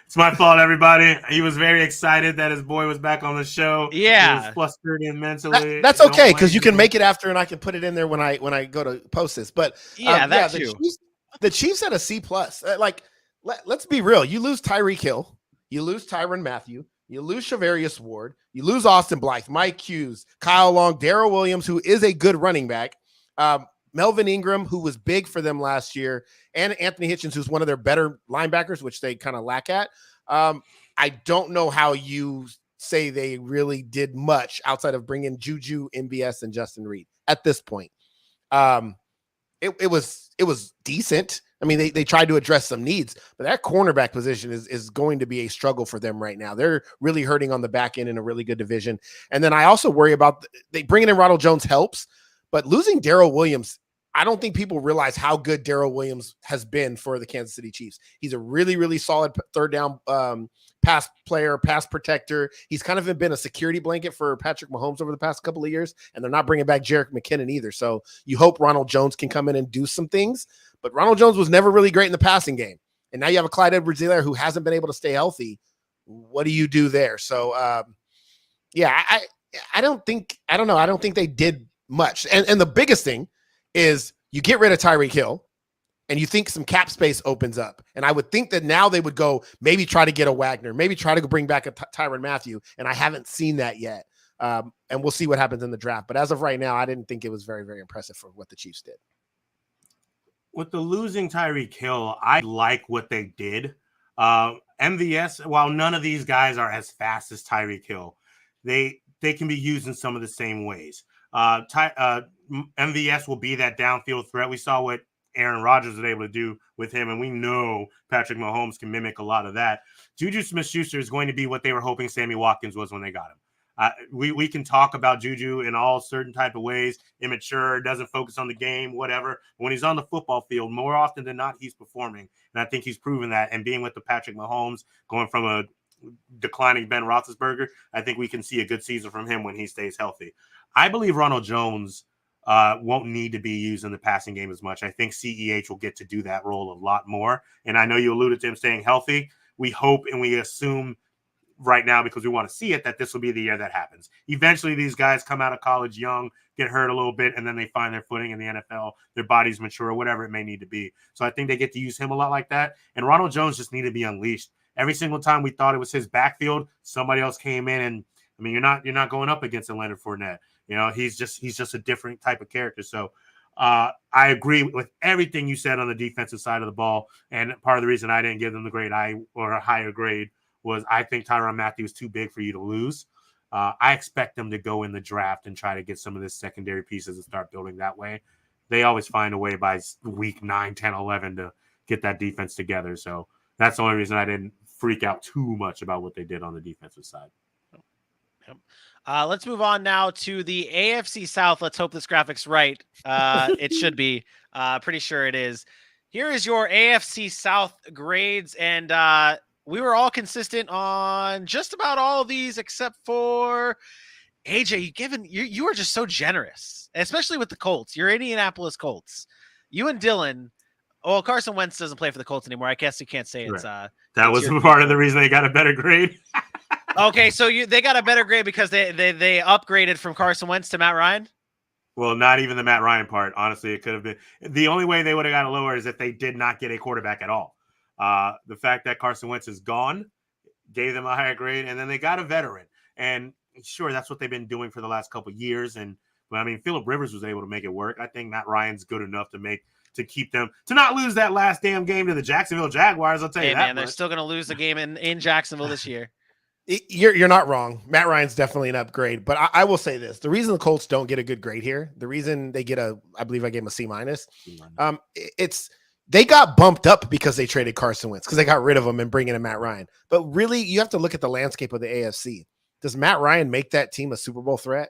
C: It's my fault, everybody. He was very excited that his boy was back on the show.
B: Yeah,
C: he was flustered and mentally.
D: That's okay, because you can make it after, and I can put it in there when I go to post this. But the Chiefs had a C plus. Let's be real. You lose Tyreek Hill, you lose Tyrann Mathieu, you lose Shavarius Ward, you lose Austin Blythe, Mike Hughes, Kyle Long, Darrell Williams, who is a good running back. Melvin Ingram, who was big for them last year, and Anthony Hitchens, who's one of their better linebackers, which they kind of lack at. I don't know how you say they really did much outside of bringing Juju, MBS, and Justin Reed at this point. It was decent. I mean, they tried to address some needs, but that cornerback position is going to be a struggle for them right now. They're really hurting on the back end in a really good division. And then I also worry about they bringing in Ronald Jones helps, but losing Darrell Williams I don't think people realize how good Darrell Williams has been for the Kansas City Chiefs. He's a really, really solid third down pass player, pass protector. He's kind of been a security blanket for Patrick Mahomes over the past couple of years, and they're not bringing back Jerick McKinnon either. So you hope Ronald Jones can come in and do some things, but Ronald Jones was never really great in the passing game. And now you have a Clyde Edwards-Helaire who hasn't been able to stay healthy. What do you do there? So, I don't think they did much. And the biggest thing is you get rid of Tyreek Hill and you think some cap space opens up. And I would think that now they would go maybe try to get a Wagner, maybe try to bring back a Tyrann Mathieu. And I haven't seen that yet. And we'll see what happens in the draft. But as of right now, I didn't think it was very, very impressive for what the Chiefs did.
C: With the losing Tyreek Hill, I like what they did. MVS, while none of these guys are as fast as Tyreek Hill, they can be used in some of the same ways. MVS will be that downfield threat. We saw what Aaron Rodgers was able to do with him, and we know Patrick Mahomes can mimic a lot of that. Juju Smith-Schuster is going to be what they were hoping Sammy Watkins was when they got him. We can talk about Juju in all certain type of ways, immature, doesn't focus on the game, whatever. But when he's on the football field, more often than not, he's performing. And I think he's proven that. And being with the Patrick Mahomes, going from a declining Ben Roethlisberger, I think we can see a good season from him when he stays healthy. I believe Ronald Jones won't need to be used in the passing game as much. I think CEH will get to do that role a lot more. And I know you alluded to him staying healthy. We hope and we assume right now, because we want to see it, that this will be the year that happens. Eventually, these guys come out of college young, get hurt a little bit, and then they find their footing in the NFL. Their bodies mature, whatever it may need to be. So I think they get to use him a lot like that. And Ronald Jones just needed to be unleashed. Every single time we thought it was his backfield, somebody else came in, and I mean, you're not going up against a Leonard Fournette. You know, he's just a different type of character. So I agree with everything you said on the defensive side of the ball. And part of the reason I didn't give them the grade or a higher grade was I think Tyrann Mathieu was too big for you to lose. I expect them to go in the draft and try to get some of this secondary pieces and start building that way. They always find a way by week 9, 10, 11 to get that defense together. So that's the only reason I didn't freak out too much about what they did on the defensive side.
B: Let's move on now to the AFC South. Let's hope this graphic's right. It should be. Pretty sure it is. Here is your AFC South grades, and we were all consistent on just about all of these except for AJ. You are just so generous, especially with the Colts. Your Indianapolis Colts. You and Dylan. Well, Carson Wentz doesn't play for the Colts anymore. I guess you can't say it's
C: that was part of the reason they got a better grade.
B: Okay, so they got a better grade because they upgraded from Carson Wentz to Matt Ryan?
C: Well, not even the Matt Ryan part. Honestly, it could have been. The only way they would have got lower is if they did not get a quarterback at all. The fact that Carson Wentz is gone gave them a higher grade, and then they got a veteran. And sure, that's what they've been doing for the last couple of years. And I mean, Phillip Rivers was able to make it work. I think Matt Ryan's good enough to keep them to not lose that last damn game to the Jacksonville Jaguars. I'll tell you that. Man,
B: they're still going to lose the game in Jacksonville this year.
D: You're not wrong. Matt Ryan's definitely an upgrade, but I will say this: the reason the Colts don't get a good grade here, the reason they get I believe I gave them a C-, it's they got bumped up because they traded Carson Wentz because they got rid of him and bringing in Matt Ryan. But really, you have to look at the landscape of the AFC. Does Matt Ryan make that team a Super Bowl threat?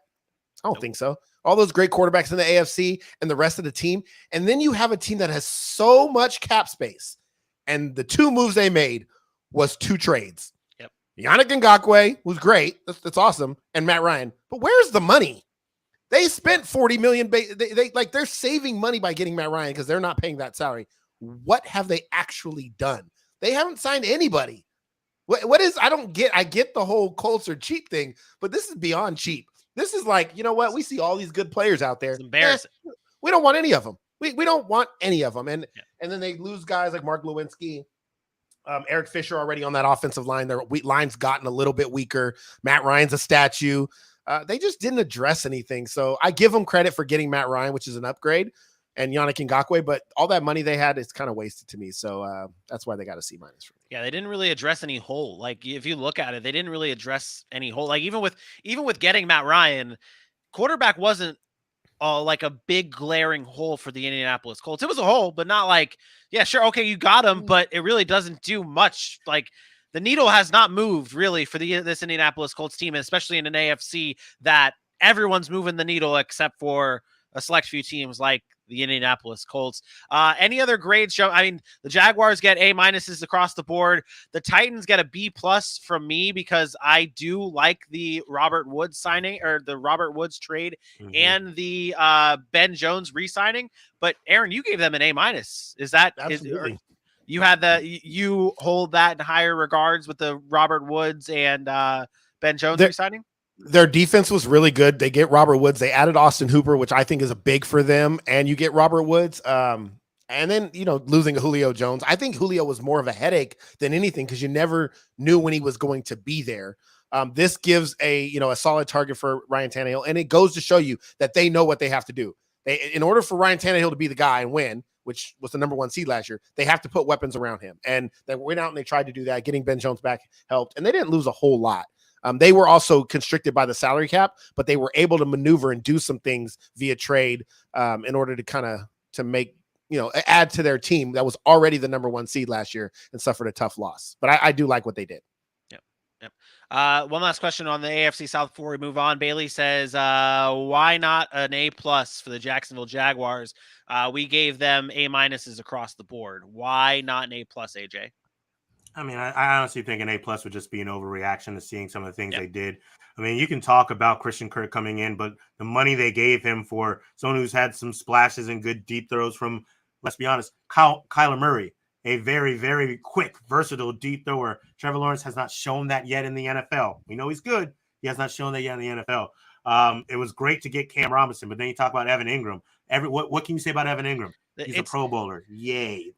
D: I don't think so. All those great quarterbacks in the AFC and the rest of the team, and then you have a team that has so much cap space, and the two moves they made was 2 trades. Yannick Ngakoue was great. That's awesome. And Matt Ryan. But where's the money? They spent $40 million. They're saving money by getting Matt Ryan because they're not paying that salary. What have they actually done? They haven't signed anybody. What is, I don't get, I get the whole Colts are cheap thing, but this is beyond cheap. This is like, you know what? We see all these good players out there.
B: It's embarrassing.
D: We don't want any of them. We don't want any of them. And then they lose guys like Mark Lewinsky. Eric Fisher already on that offensive line. Their line's gotten a little bit weaker. Matt Ryan's a statue. They just didn't address anything. So I give them credit for getting Matt Ryan, which is an upgrade, and Yannick Ngakoue, but all that money they had is kind of wasted to me. So that's why they got a C- for me.
B: Yeah, they didn't really address any hole. Like if you look at it, they didn't really address any hole. Like even with getting Matt Ryan, quarterback wasn't like a big glaring hole for the Indianapolis Colts. It was a hole, but not like, yeah, sure. Okay. You got him, but it really doesn't do much. Like the needle has not moved really for this Indianapolis Colts team, especially in an AFC that everyone's moving the needle except for a select few teams like the Indianapolis Colts. Any other grades? I mean, the Jaguars get A minuses across the board. The Titans get a B plus from me because I do like the Robert Woods signing or the Robert Woods trade and the Ben Jones re-signing. But Aaron, you gave them an A minus. Is that
D: Absolutely.
B: you had you hold that in higher regards with the Robert Woods and Ben Jones re-signing?
D: Their defense was really good. They get Robert Woods. They added Austin Hooper, which I think is a big for them. And you get Robert Woods. And then, losing Julio Jones. I think Julio was more of a headache than anything because you never knew when he was going to be there. This gives a solid target for Ryan Tannehill. And it goes to show you that they know what they have to do. In order for Ryan Tannehill to be the guy and win, which was the number 1 seed last year, they have to put weapons around him. And they went out and they tried to do that. Getting Ben Jones back helped. And they didn't lose a whole lot. They were also constricted by the salary cap, but they were able to maneuver and do some things via trade in order to make, add to their team that was already the number 1 seed last year and suffered a tough loss. But I do like what they did.
B: Yep. One last question on the AFC South before we move on. Bailey says, why not an A plus for the Jacksonville Jaguars? We gave them A minuses across the board. Why not an A plus, AJ?
C: I mean, I honestly think an A plus would just be an overreaction to seeing some of the things they did. I mean, you can talk about Christian Kirk coming in, but the money they gave him for someone who's had some splashes and good deep throws from, let's be honest, Kyler Murray, a very, very quick, versatile deep thrower. Trevor Lawrence has not shown that yet in the NFL. We know he's good. He has not shown that yet in the NFL. It was great to get Cam Robinson, but then you talk about Evan Ingram. What can you say about Evan Ingram? He's a Pro Bowler. Yay.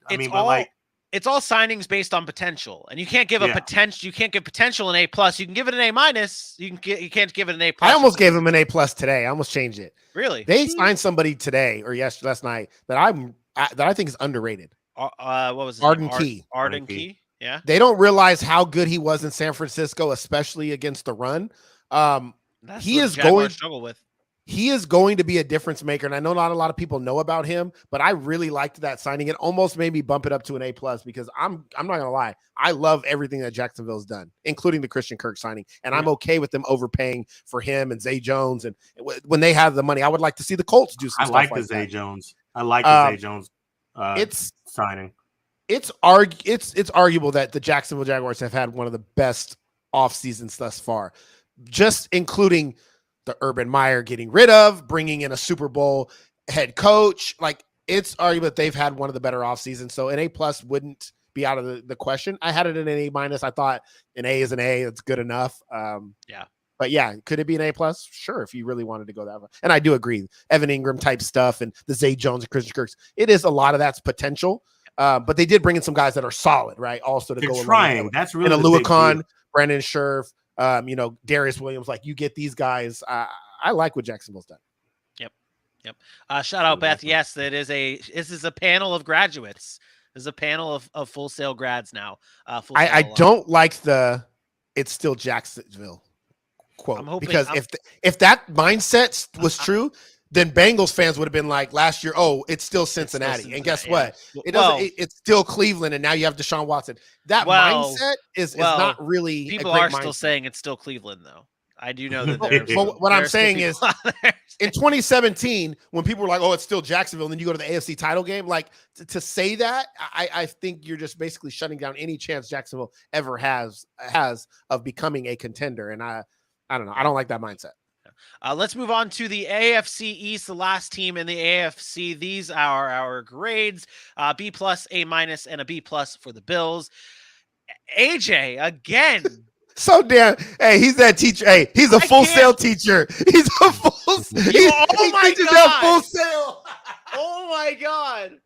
B: It's all signings based on potential, and you can't give potential. You can't give potential an A plus. You can give it an A minus. You can't give it an A plus.
D: I almost gave him an A plus today. I almost changed it.
B: Really?
D: They signed somebody today or last night that I think is underrated.
B: What was his
D: Arden
B: name?
D: Key?
B: Arden Key. Yeah.
D: They don't realize how good he was in San Francisco, especially against the run. He is going to
B: struggle with.
D: He is going to be a difference maker, and I know not a lot of people know about him, but I really liked that signing. It almost made me bump it up to an A plus because I'm not gonna lie, I love everything that Jacksonville's done, including the Christian Kirk signing, and I'm okay with them overpaying for him and Zay Jones. And when they have the money, I would like to see the Colts do some. I like
C: Zay Jones. I like the Zay Jones signing.
D: It's arguable that the Jacksonville Jaguars have had one of the best off seasons thus far, just including the Urban Meyer getting rid of, bringing in a Super Bowl head coach. Like, it's arguable that they've had one of the better off seasons. So an A plus wouldn't be out of the question. I had it in an A minus. I thought an A is an A. It's good enough. But yeah, could it be an A plus? Sure, if you really wanted to go that way. And I do agree. Evan Ingram type stuff and the Zay Jones and Christian Kirk's, it is a lot of that's potential. But they did bring in some guys that are solid, right? Also to go
C: trying. That's really
D: and Aluakon, Brandon Scherf, Darius Williams. Like, you get these guys. I like what Jacksonville's done.
B: Yep. Shout out Beth. Yes, this is a panel of graduates. There's a panel of Full Sail grads now.
D: I don't like it's still Jacksonville quote, because if that mindset was true, then Bengals fans would have been like last year, oh, it's still Cincinnati. And guess what? It's still Cleveland, and now you have Deshaun Watson. That mindset is not really.
B: People are still saying it's still Cleveland, though. I do know that.
D: What I'm saying is, in 2017, when people were like, "Oh, it's still Jacksonville," and then you go to the AFC title game, like to say that, I think you're just basically shutting down any chance Jacksonville ever has of becoming a contender. And I don't know. I don't like that mindset.
B: Let's move on to the AFC East, the last team in the AFC. These are our grades: B plus, A minus, and a B plus for the Bills. AJ again.
D: So damn, hey, he's that teacher. Hey, he's a Full Sail teacher. He's a full. He teaches that Full Sail.
B: Oh my God.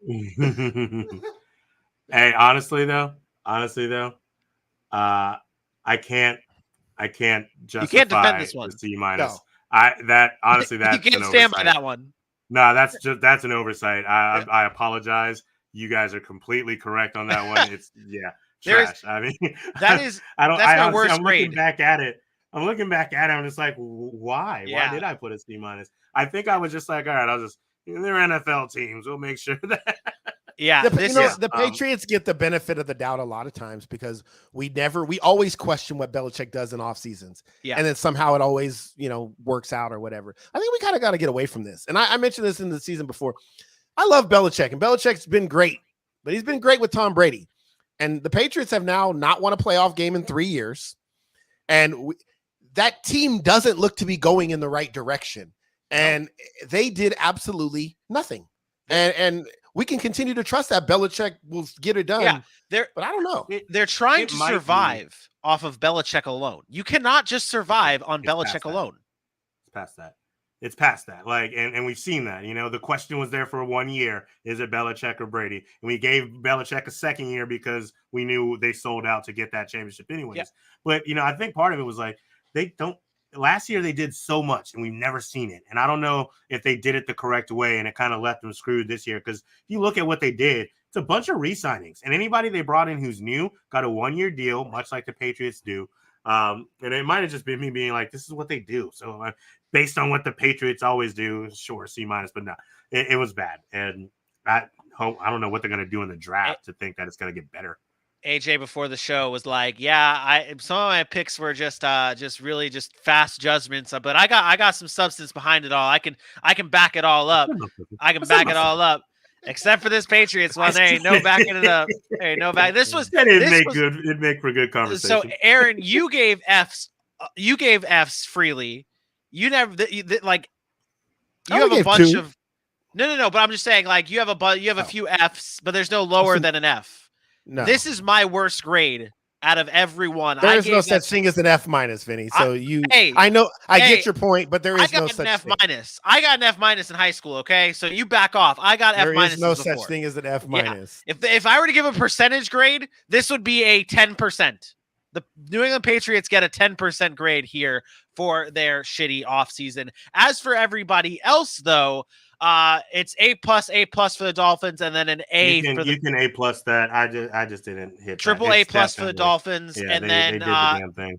C: Hey, honestly though, I can't justify
B: you can't defend this one.
C: The C minus.
D: No.
C: That's
B: you can't stand by that one.
C: No, that's an oversight. I apologize. You guys are completely correct on that one. It's trash. I mean,
B: that's my worst grade.
C: I'm looking back at it. I'm just like, why?
B: Yeah.
C: Why did I put a C minus? I think I was just like, all right, they're NFL teams. We'll make sure that.
B: Yeah,
D: the Patriots get the benefit of the doubt a lot of times because we always question what Belichick does in off seasons. Yeah. And then somehow it always, works out or whatever. I think we kind of got to get away from this. And I mentioned this in the season before. I love Belichick, and Belichick's been great, but he's been great with Tom Brady. And the Patriots have now not won a playoff game in 3 years. And that team doesn't look to be going in the right direction. And they did absolutely nothing. And we can continue to trust that Belichick will get it done.
B: Yeah,
D: but I don't know.
B: They're trying to survive off of Belichick alone. You cannot just survive on Belichick alone.
C: It's past that. It's past that. Like, and we've seen that. The question was there for 1 year. Is it Belichick or Brady? And we gave Belichick a second year because we knew they sold out to get that championship anyways. Yeah. But, I think part of it was like last year they did so much and we've never seen it. And I don't know if they did it the correct way and it kind of left them screwed this year. Because if you look at what they did, it's a bunch of re-signings. And anybody they brought in who's new got a 1 year deal, much like the Patriots do. And it might have just been me being like, this is what they do. So based on what the Patriots always do, sure, C-, but no, it was bad. And I don't know what they're going to do in the draft to think that it's going to get better.
B: AJ before the show was like, some of my picks were just really fast judgments, but I got some substance behind it all. I can back it all up. I can back it all up. Except for this Patriots one, there ain't no backing it up. There ain't no back.
C: It'd make for good conversation.
B: So, Aaron, you gave Fs freely. You never you have a bunch
D: two.
B: of no. But I'm just saying, like you have a few Fs, but there's no lower than an F.
D: No, this
B: is my worst grade out of everyone.
D: There is no such thing as an F-, Vinny. So I know I get your point, but there is no such
B: thing.
D: I
B: got an F- in high school. Okay, so you back off. I got F-.
D: There is no such thing as an F-.
B: Yeah. If I were to give a percentage grade, this would be a 10%. The New England Patriots get a 10% grade here for their shitty offseason. As for everybody else, though, it's A+ for the Dolphins, and then an A
C: you can A+ that. I just didn't hit
B: triple
C: that.
B: A+ for the Dolphins, and then
C: they did the damn thing.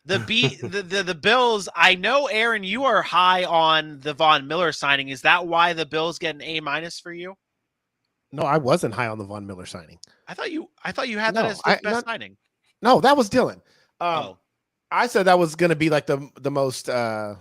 B: the Bills. I know, Aaron, you are high on the Von Miller signing. Is that why the Bills get an A- for you?
D: No, I wasn't high on the Von Miller signing.
B: I thought you had that as the best signing.
D: No, that was Dylan. I said that was going to be like the most overhyped.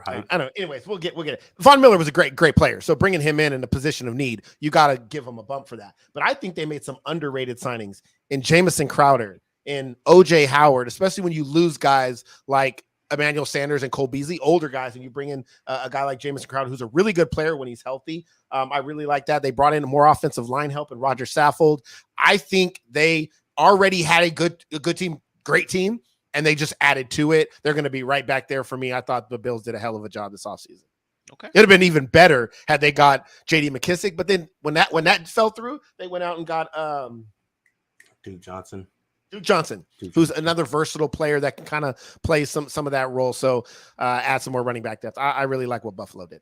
D: I don't know. Anyways, we'll get it. Von Miller was a great player. So bringing him in a position of need, you got to give him a bump for that. But I think they made some underrated signings in Jamison Crowder, in OJ Howard, especially when you lose guys like Emmanuel Sanders and Cole Beasley, older guys, and you bring in a guy like Jamison Crowder, who's a really good player when he's healthy. I really like that. They brought in more offensive line help and Roger Saffold. I think they already had a good team, great team, and they just added to it. They're going to be right back there for me. I thought the Bills did a hell of a job this offseason.
B: Okay.
D: It'd have been even better had they got J.D. McKissick, but then when that fell through, they went out and got
C: Duke Johnson,
D: who's another versatile player that can kind of play some of that role. So add some more running back depth. I really like what Buffalo did.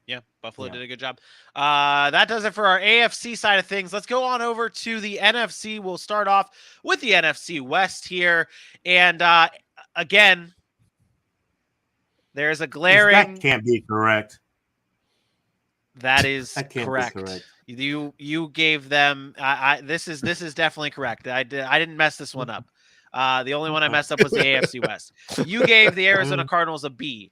B: Yeah, Buffalo did a good job. That does it for our AFC side of things. Let's go on over to the NFC. We'll start off with the NFC West here. And again, there's a glaring...
C: That can't be correct.
B: That is
C: that can't
B: correct.
C: Be correct.
B: You gave them... This is definitely correct. I didn't mess this one up. The only one I messed up was the AFC West. You gave the Arizona Cardinals a B.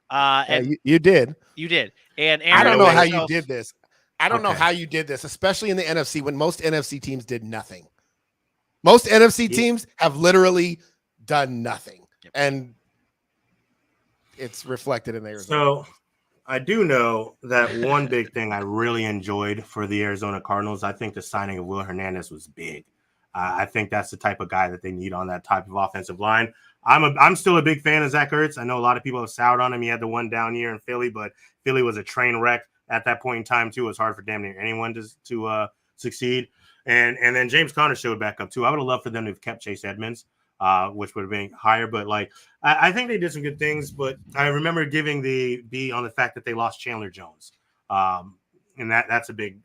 B: And
D: you did.
B: You did. And Aaron,
D: I don't know how you did this. I don't know how you did this, especially in the NFC when most NFC teams did nothing. Most NFC teams have literally done nothing.
B: Yep.
D: And it's reflected in Arizona.
C: So I do know that one big thing I really enjoyed for the Arizona Cardinals, I think the signing of Will Hernandez was big. I think that's the type of guy that they need on that type of offensive line. I'm still a big fan of Zach Ertz. I know a lot of people have soured on him. He had the one down year in Philly, but Philly was a train wreck at that point in time too. It was hard for damn near anyone to succeed. And then James Conner showed back up too. I would have loved for them to have kept Chase Edmonds, which would have been higher. But I think they did some good things. But I remember giving the B on the fact that they lost Chandler Jones, and that's a big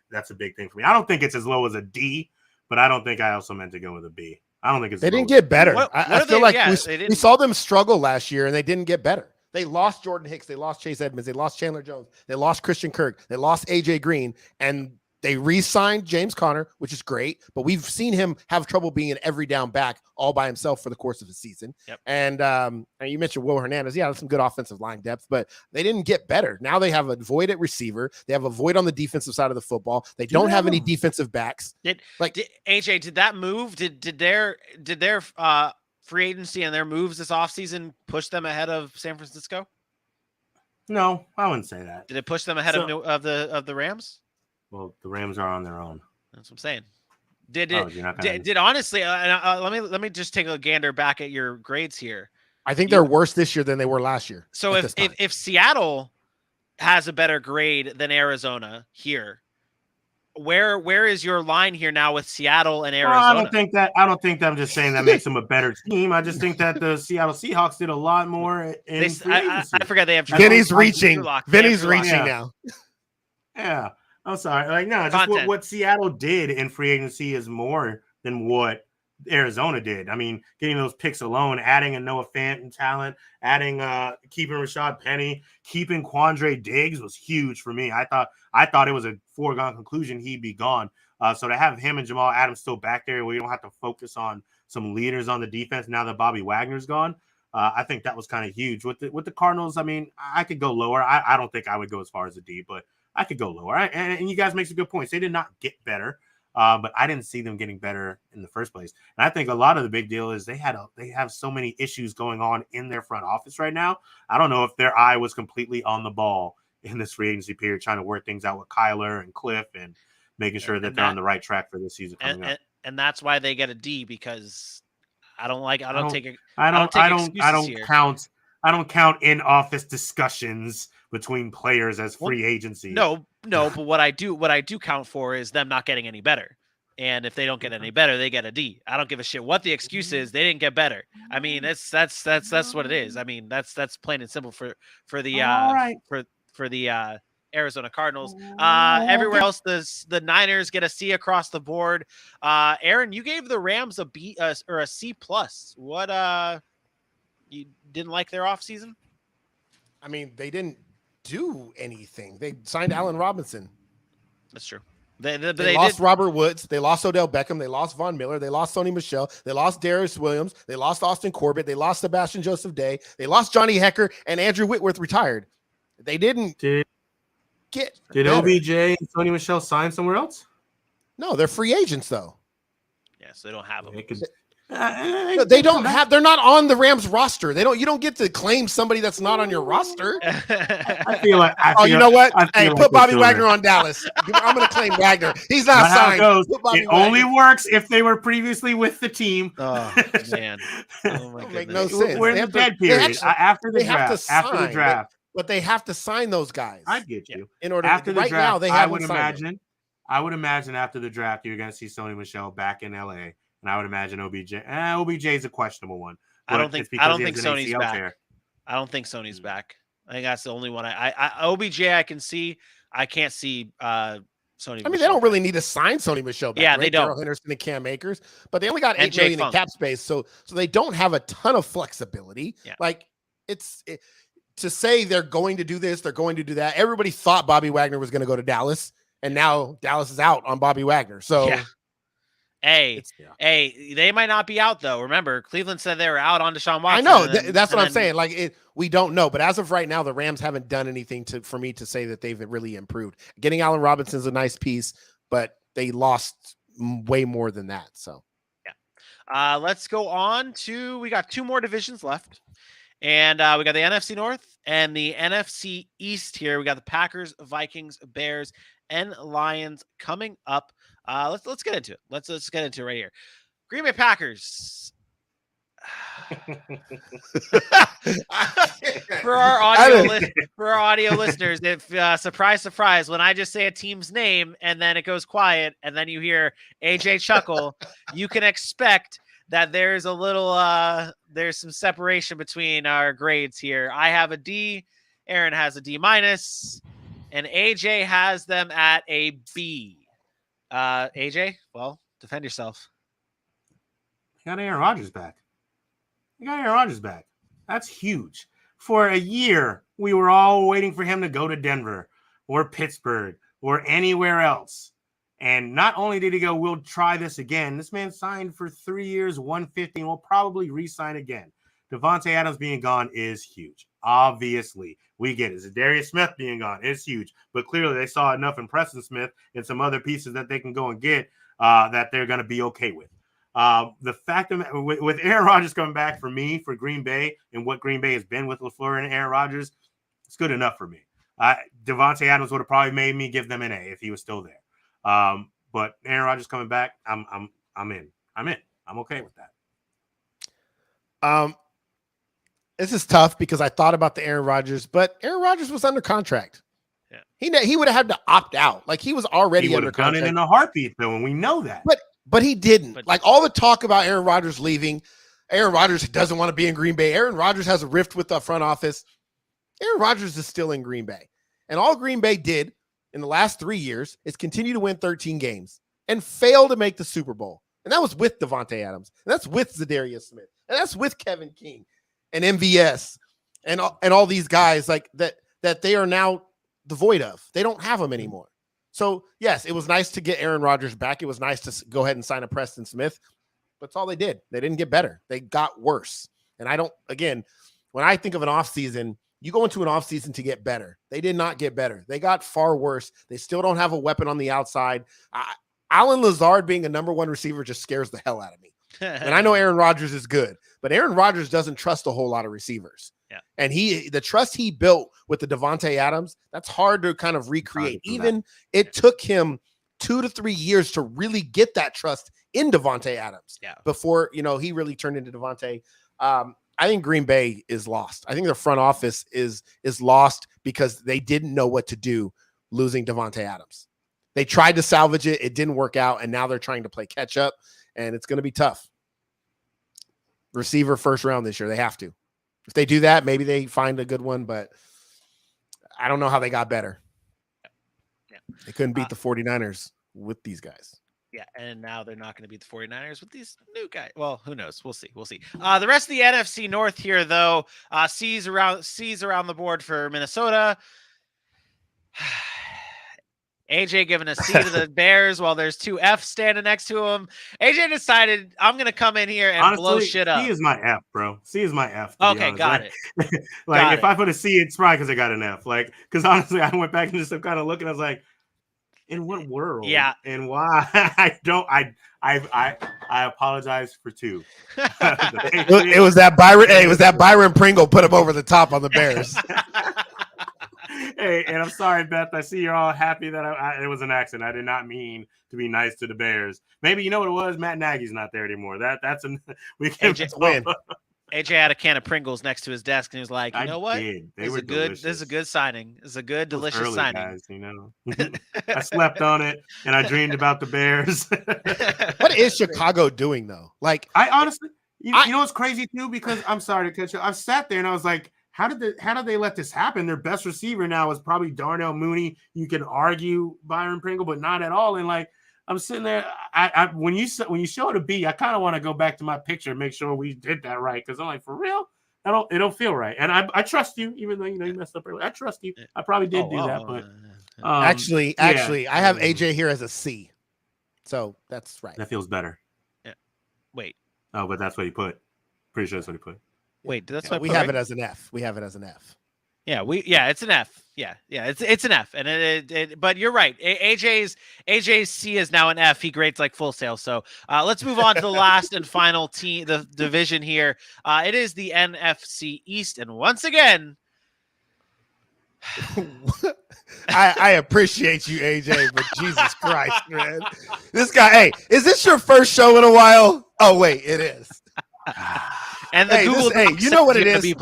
C: thing for me. I don't think it's as low as a D, but I don't think I also meant to go with a B. I don't think
D: they didn't get better. I feel like we saw them struggle last year, and they didn't get better. They lost Jordan Hicks. They lost Chase Edmonds. They lost Chandler Jones. They lost Christian Kirk. They lost A.J. Green, and They re-signed James Conner, which is great, but we've seen him have trouble being an every down back all by himself for the course of the season.
B: Yep.
D: And you mentioned Will Hernandez. Yeah, that's some good offensive line depth, but they didn't get better. Now they have a void at receiver. They have a void on the defensive side of the football. They don't have any defensive backs.
B: AJ, did that move? Did their free agency and their moves this offseason push them ahead of San Francisco?
C: No, I wouldn't say that.
B: Did it push them ahead of the Rams?
C: Well, the Rams are on their own.
B: That's what I'm saying. Did honestly? Let me just take a gander back at your grades here.
D: I think they're worse this year than they were last year.
B: So if Seattle has a better grade than Arizona here, where is your line here now with Seattle and Arizona?
C: I don't think that I'm just saying that makes them a better team. I just think that the Seattle Seahawks did a lot more.
B: I forget they have
D: Vinny's reaching. Vinny's reaching now.
C: Yeah. I'm sorry. Just what Seattle did in free agency is more than what Arizona did. I mean, getting those picks alone, adding a Noah Fant talent, keeping Rashad Penny, keeping Quandre Diggs was huge for me. I thought it was a foregone conclusion he'd be gone. So to have him and Jamal Adams still back there where you don't have to focus on some leaders on the defense now that Bobby Wagner's gone, I think that was kind of huge. With the Cardinals, I mean, I could go lower. I don't think I would go as far as a D, but I could go lower. And you guys make some good points. They did not get better, but I didn't see them getting better in the first place. And I think a lot of the big deal is they have so many issues going on in their front office right now. I don't know if their eye was completely on the ball in this free agency period, trying to work things out with Kyler and Cliff and making sure that they're on the right track for this season coming up.
B: And that's why they get a D, because I don't
C: count in-office discussions between players as free agency.
B: No, but what I do count for is them not getting any better. And if they don't get any better, they get a D. I don't give a shit what the excuse is. They didn't get better. I mean, that's what it is. I mean, that's plain and simple for the Arizona Cardinals. Everywhere else, the Niners get a C across the board. Aaron, you gave the Rams a B or a C plus. What you didn't like their offseason?
D: I mean, they didn't do anything. They signed Allen Robinson.
B: That's true.
D: They lost Robert Woods. They lost Odell Beckham. They lost Von Miller. They lost Sony Michel. They lost Darius Williams. They lost Austin Corbett. They lost Sebastian Joseph Day. They lost Johnny Hecker, and Andrew Whitworth retired. They didn't
C: Did
D: better.
C: OBJ and Sony Michel sign somewhere else?
D: No, they're free agents though.
B: Yeah, so they don't have them.
D: They don't have. They're not on the Rams roster. You don't get to claim somebody that's not on your roster.
C: I feel like.
D: You know what? Hey, put Bobby Wagner on Dallas. I'm going to claim Wagner. He's not signed.
C: It only works if they were previously with the team.
B: Oh man,
D: make no sense.
C: We're in the dead period after the draft. After the draft,
D: but they have to sign those guys.
C: I get you.
D: In order
C: after the
D: right
C: draft,
D: now, they haven't signed them.
C: I would imagine after the draft, you're going to see Sony Michel back in LA. And I would imagine OBJ. OBJ is a questionable one.
B: I don't think Sony's back. Tear. I don't think Sony's back. I think that's the only one. OBJ I can see. I can't see Sony.
D: I mean, they don't really need to sign Sony Michel back.
B: Yeah,
D: right?
B: they don't.
D: Darrell Henderson and Cam Akers, but they only got $8 million in cap space, so they don't have a ton of flexibility.
B: Yeah.
D: Like to say they're going to do this, they're going to do that. Everybody thought Bobby Wagner was going to go to Dallas, and now Dallas is out on Bobby Wagner. So.
B: Yeah. Hey, they might not be out though. Remember, Cleveland said they were out on Deshaun Watson.
D: I know that's what I'm saying. Like we don't know, but as of right now, the Rams haven't done anything for me to say that they've really improved. Getting Allen Robinson is a nice piece, but they lost way more than that. So,
B: yeah. Let's go on to. We got two more divisions left, and we got the NFC North and the NFC East here. We got the Packers, Vikings, Bears, and Lions coming up. Let's get into it. Let's get into it right here. Green Bay Packers. For our audio listeners, if surprise, when I just say a team's name and then it goes quiet and then you hear AJ chuckle, you can expect that there's a little there's some separation between our grades here. I have a D, Aaron has a D minus, and AJ has them at a B. AJ, well, defend yourself.
C: You got Aaron Rodgers back. That's huge. For a year, we were all waiting for him to go to Denver or Pittsburgh or anywhere else. And not only did he go, we'll try this again. This man signed for 3 years, 150, and will probably re-sign again. Devontae Adams being gone is huge. Obviously, we get it. Zadarius Smith being gone is huge. But clearly, they saw enough in Preston Smith and some other pieces that they can go and get that they're going to be okay with. The fact of with Aaron Rodgers coming back for me, for Green Bay, and what Green Bay has been with LaFleur and Aaron Rodgers, it's good enough for me. Devontae Adams would have probably made me give them an A if he was still there. But Aaron Rodgers coming back, I'm in. I'm okay with that.
D: This is tough because I thought about the Aaron Rodgers, but Aaron Rodgers was under contract. Yeah. He would have had to opt out. Like he was already under contract.
C: He would have done it in a heartbeat though, and we know that.
D: But he didn't. Like all the talk about Aaron Rodgers leaving, Aaron Rodgers doesn't want to be in Green Bay. Aaron Rodgers has a rift with the front office. Aaron Rodgers is still in Green Bay. And all Green Bay did in the last 3 years is continue to win 13 games and fail to make the Super Bowl. And that was with Devontae Adams. And that's with Zadarius Smith. And that's with Kevin King and MVS and all these guys like that they are now devoid of. They don't have them anymore. So, yes, it was nice to get Aaron Rodgers back. It was nice to go ahead and sign a Preston Smith. But that's all they did. They didn't get better. They got worse. And when I think of an offseason, you go into an offseason to get better. They did not get better. They got far worse. They still don't have a weapon on the outside. Allen Lazard being a number one receiver just scares the hell out of me. And I know Aaron Rodgers is good, but Aaron Rodgers doesn't trust a whole lot of receivers.
B: Yeah.
D: And the trust he built with the Devontae Adams, that's hard to kind of recreate. It took him 2 to 3 years to really get that trust in Devontae Adams before, he really turned into Devontae. I think Green Bay is lost. I think their front office is lost because they didn't know what to do losing Devontae Adams. They tried to salvage it. It didn't work out. And now they're trying to play catch up and it's going to be tough. Receiver first round this year. They have to. If they do that, maybe they find a good one, but I don't know how they got better.
B: Yeah.
D: They couldn't beat the 49ers with these guys.
B: Yeah, and now they're not going to beat the 49ers with these new guys. Well, who knows? We'll see. The rest of the NFC North here, though, C's around the board for Minnesota. AJ giving a C to the Bears while there's 2 F's standing next to him. AJ decided I'm going to come in here and honestly, blow shit up.
C: C is my F, bro. C is my F.
B: Okay, got it.
C: If I put a C, it's probably because I got an F. Because honestly, I went back and just kind of looking. I was like, in what world?
B: Yeah.
C: And why? I apologize for 2.
D: It was that Byron. Hey, it was that Byron Pringle put him over the top on the Bears.
C: Hey, and I'm sorry, Beth. I see you're all happy that it was an accident. I did not mean to be nice to the Bears. Maybe you know what it was. Matt Nagy's not there anymore. We can
B: win. AJ had a can of Pringles next to his desk, and he was like, "You know what? This is a good signing. It's a good, delicious signing."
C: Guys, I slept on it, and I dreamed about the Bears.
D: What is Chicago doing though?
C: I honestly, you know what's crazy too? Because I'm sorry to cut you. I sat there and I was like, how did they let this happen? Their best receiver now is probably Darnell Mooney. You can argue Byron Pringle, but not at all. And I'm sitting there. When you show it a B, I kind of want to go back to my picture and make sure we did that right. Because I'm like, for real, it don't feel right. And I trust you, even though you messed up earlier. I trust you. I probably did do that, but
D: actually, I have AJ here as a C, so that's right.
C: That feels better.
B: Yeah. Wait.
C: Oh, but that's what he put. Pretty sure that's what he put.
B: Wait, that's what
D: we have it as an F. We have it as an F.
B: Yeah, it's an F. Yeah, it's an F. And but you're right. AJ's C is now an F. He grades like Full Sail. So let's move on to the last and final team, the division here. It is the NFC East, and once again,
D: I appreciate you, AJ, but Jesus Christ, man, this guy. Hey, is this your first show in a while? Oh wait, it is.
B: And the Google,
D: you know what it is?
B: B+.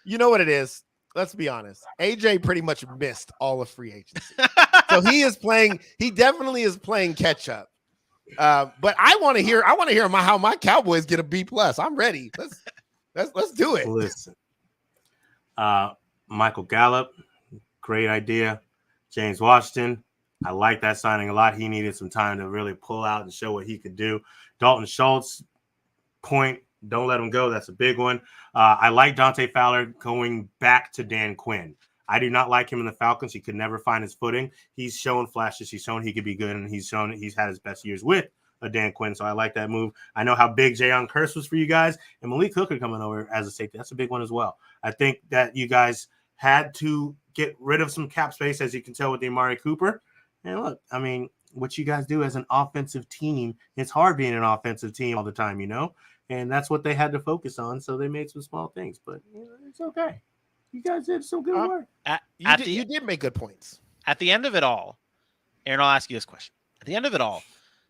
D: You know what it is? Let's be honest. AJ pretty much missed all of free agency, so he definitely is playing catch up. But I want to hear how my Cowboys get a B+. I'm ready. Let's do it.
C: Listen, Michael Gallup, great idea. James Washington, I like that signing a lot. He needed some time to really pull out and show what he could do. Dalton Schultz, point. Don't let him go. That's a big one. I like Dante Fowler going back to Dan Quinn. I do not like him in the Falcons. He could never find his footing. He's shown flashes. He's shown he could be good, and he's shown he's had his best years with Dan Quinn. So I like that move. I know how big Jayon Curse was for you guys, and Malik Hooker coming over as a safety. That's a big one as well. I think that you guys had to get rid of some cap space, as you can tell with the Amari Cooper. And look, I mean, what you guys do as an offensive team, it's hard being an offensive team all the time, you know? And that's what they had to focus on. So they made some small things, but it's okay. You guys did some good work.
D: You did make good points.
B: At the end of it all, Aaron, I'll ask you this question. At the end of it all,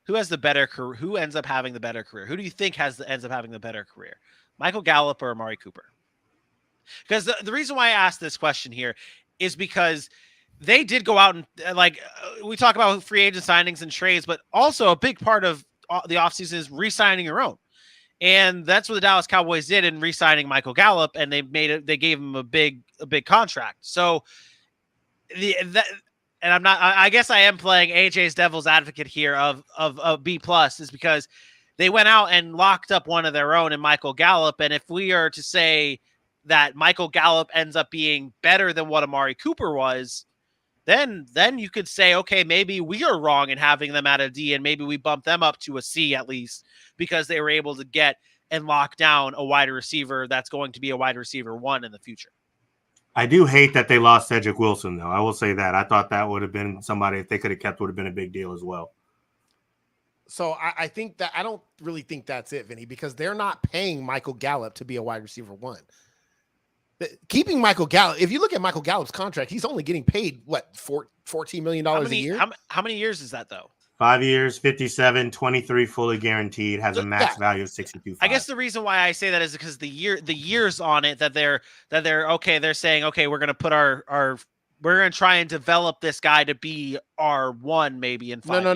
B: who has the better career? Who ends up having the better career? Who do you think ends up having the better career? Michael Gallup or Amari Cooper? Because the reason why I asked this question here is because they did go out and we talk about free agent signings and trades, but also a big part of the offseason is re-signing your own. And that's what the Dallas Cowboys did in re-signing Michael Gallup, and they gave him a big contract. So I guess I am playing AJ's devil's advocate here of B+ is because they went out and locked up one of their own in Michael Gallup. And if we are to say that Michael Gallup ends up being better than what Amari Cooper was, then you could say, okay, maybe we are wrong in having them at a D, and maybe we bump them up to a C at least because they were able to get and lock down a wide receiver that's going to be a wide receiver 1 in the future.
C: I do hate that they lost Cedric Wilson, though. I will say that. I thought that would have been somebody, if they could have kept, would have been a big deal as well.
D: So I think that I don't really think that's it, Vinny, because they're not paying Michael Gallup to be a wide receiver 1. Keeping Michael Gallup, if you look at Michael Gallup's contract, he's only getting paid, what, $14 million a year?
B: How many years is that, though?
C: 5 years, 57, 23 fully guaranteed, has a max value of 62.
B: I guess the reason why I say that is because the years on it that they're okay, they're saying, okay, we're going to put we're going to try and develop this guy to be our 1 maybe in 5 years.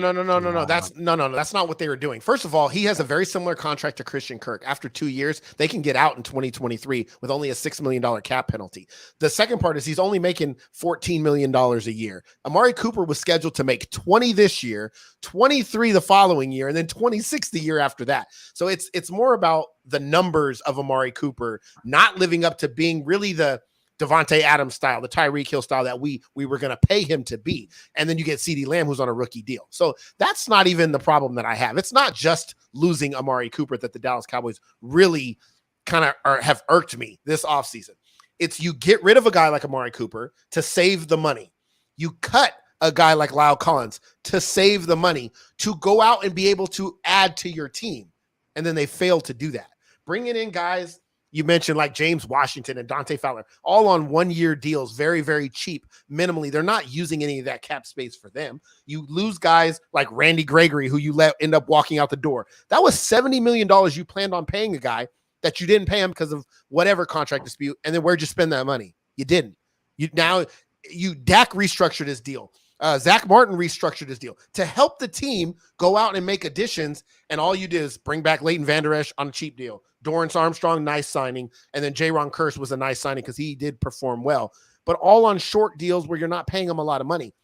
D: No. That's not what they were doing. First of all, he has a very similar contract to Christian Kirk. After 2 years, they can get out in 2023 with only a $6 million cap penalty. The second part is he's only making $14 million a year. Amari Cooper was scheduled to make 20 this year, 23 the following year, and then 26 the year after that. So it's more about the numbers of Amari Cooper not living up to being really the Devontae Adams style, the Tyreek Hill style that we were going to pay him to be. And then you get CeeDee Lamb, who's on a rookie deal. So that's not even the problem that I have. It's not just losing Amari Cooper that the Dallas Cowboys really kind of have irked me this offseason. It's you get rid of a guy like Amari Cooper to save the money. You cut a guy like Lyle Collins to save the money to go out and be able to add to your team. And then they fail to do that. Bringing in guys you mentioned like James Washington and Dante Fowler, all on 1-year deals, very, very cheap, minimally. They're not using any of that cap space for them. You lose guys like Randy Gregory, who you let end up walking out the door. That was $70 million you planned on paying a guy that you didn't pay him because of whatever contract dispute. And then where'd you spend that money? You didn't. Dak restructured his deal. Zach Martin restructured his deal to help the team go out and make additions. And all you did is bring back Leighton Vander Esch on a cheap deal. Dorrance Armstrong, nice signing. And then Jaron Kearse was a nice signing because he did perform well. But all on short deals where you're not paying him a lot of money.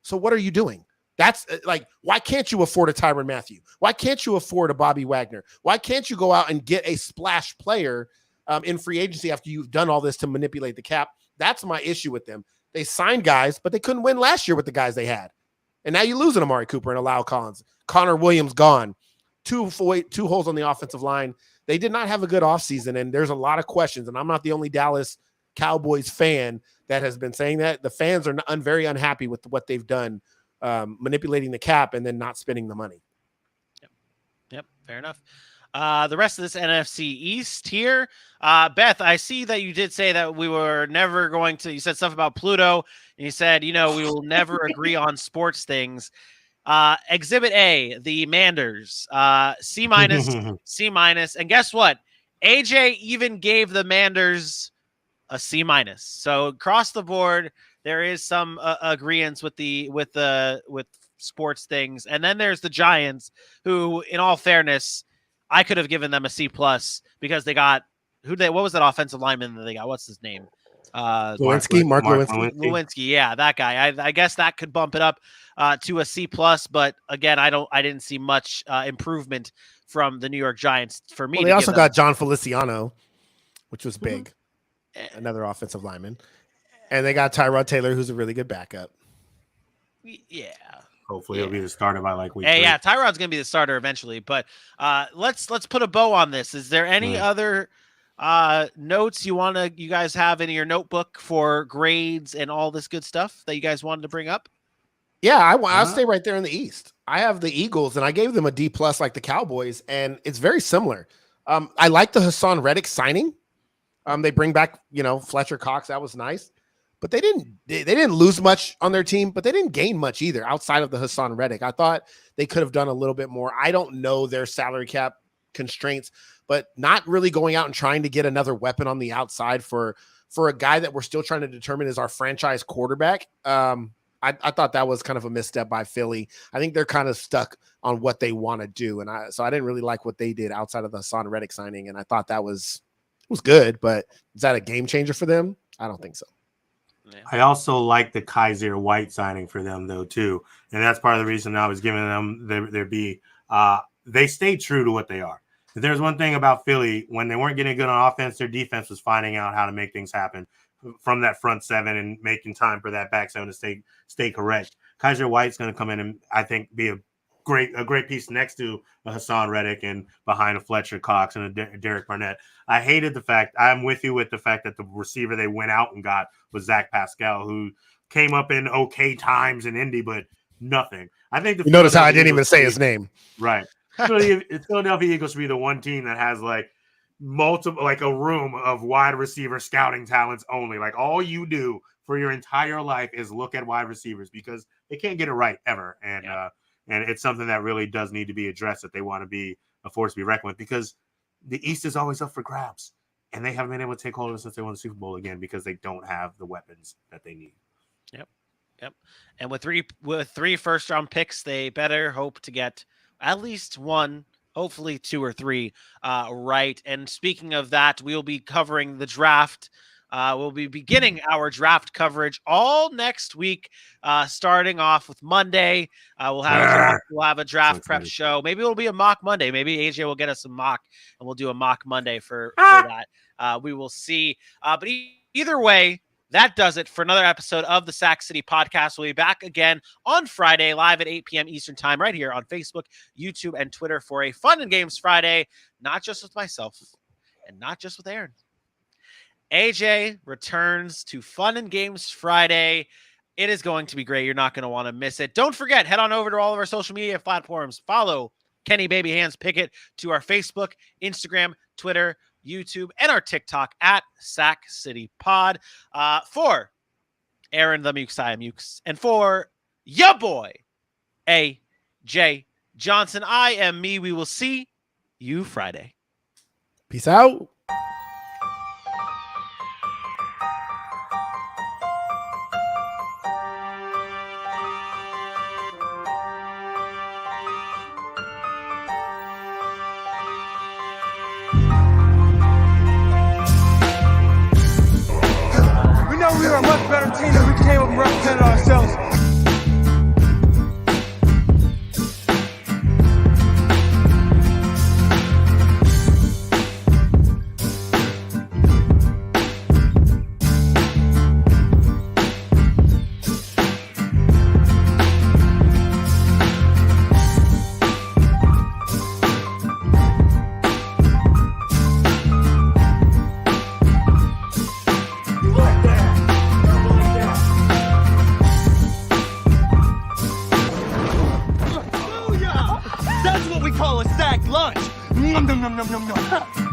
D: So what are you doing? That's like, why can't you afford a Tyrann Mathieu? Why can't you afford a Bobby Wagner? Why can't you go out and get a splash player in free agency after you've done all this to manipulate the cap? That's my issue with them. They signed guys, but they couldn't win last year with the guys they had. And now you're losing Amari Cooper and Lyle Collins. Connor Williams gone. Two holes on the offensive line. They did not have a good offseason, and there's a lot of questions. And I'm not the only Dallas Cowboys fan that has been saying that. The fans are very unhappy with what they've done, manipulating the cap and then not spending the money.
B: Yep, fair enough. The rest of this NFC East here, Beth, I see that you did say that we were never going to, you said stuff about Pluto, and you said, we will never agree on sports things. Exhibit A, the Manders, C-, C-. And guess what? AJ even gave the Manders a C-. So across the board, there is some agreements with sports things. And then there's the Giants, who, in all fairness, I could have given them a C+ because they got what was that offensive lineman that they got? What's his name?
D: Mark Lewinsky.
B: Lewinsky, yeah, that guy. I guess that could bump it up to a C+, but again, I didn't see much improvement from the New York Giants for me.
D: Well, they also got John Feliciano, which was big. Another offensive lineman. And they got Tyrod Taylor, who's a really good backup.
B: Yeah.
C: Hopefully he'll be the starter by like week 3.
B: Yeah, Tyrod's gonna be the starter eventually. But let's put a bow on this. Is there any other notes you guys have in your notebook for grades and all this good stuff that you guys wanted to bring up?
D: Yeah, I'll stay right there in the East. I have the Eagles, and I gave them a D+ like the Cowboys, and it's very similar. I like the Hassan Reddick signing. They bring back, Fletcher Cox. That was nice. But they didn't lose much on their team, but they didn't gain much either outside of the Hassan Reddick. I thought they could have done a little bit more. I don't know their salary cap constraints, but not really going out and trying to get another weapon on the outside for a guy that we're still trying to determine is our franchise quarterback. I thought that was kind of a misstep by Philly. I think they're kind of stuck on what they want to do. So I didn't really like what they did outside of the Hassan Reddick signing. And I thought that was good, but is that a game changer for them? I don't think so.
B: Yeah.
C: I also like the Kaiser White signing for them though, too. And that's part of the reason I was giving them they stayed true to what they are. If there's one thing about Philly, when they weren't getting good on offense, their defense was finding out how to make things happen from that front seven and making time for that back seven to stay correct. Kaiser White's going to come in and I think be a great piece next to a Hassan Reddick and behind a Fletcher Cox and a Derek Barnett. I'm with you with the fact that the receiver they went out and got was Zach Pascal, who came up in okay times in Indy, but nothing. I think
D: you notice how I didn't even say his name.
C: Right. Philadelphia Eagles should be the one team that has like a room of wide receiver scouting talents only. Like all you do for your entire life is look at wide receivers because they can't get it right ever. And it's something that really does need to be addressed if they want to be a force to be reckoned with, because the East is always up for grabs and they haven't been able to take hold of it since they won the Super Bowl again because they don't have the weapons that they need.
B: Yep. And with three first-round picks, they better hope to get at least one, hopefully 2 or 3 right. And speaking of that, we'll be covering the draft. We'll be beginning our draft coverage all next week, starting off with Monday. We'll have a draft prep show. Maybe it'll be a mock Monday. Maybe AJ will get us a mock, and we'll do a mock Monday for that. We will see. But either way, that does it for another episode of the Sac City Podcast. We'll be back again on Friday, live at 8 p.m. Eastern Time, right here on Facebook, YouTube, and Twitter for a Fun and Games Friday, not just with myself and not just with Aaron. AJ returns to Fun and Games Friday. It is going to be great. You're not going to want to miss it. Don't forget, head on over to all of our social media platforms. Follow Kenny Baby Hands Pickett to our Facebook, Instagram, Twitter, YouTube, and our TikTok at Sac City Pod. For Aaron the Mukesiah Mukes and for ya boy, AJ Johnson, I am me. We will see you Friday.
D: Peace out.
A: We are a much better team than we came up and represented ourselves. Call a sack lunch. Nom nom nom nom nom nom.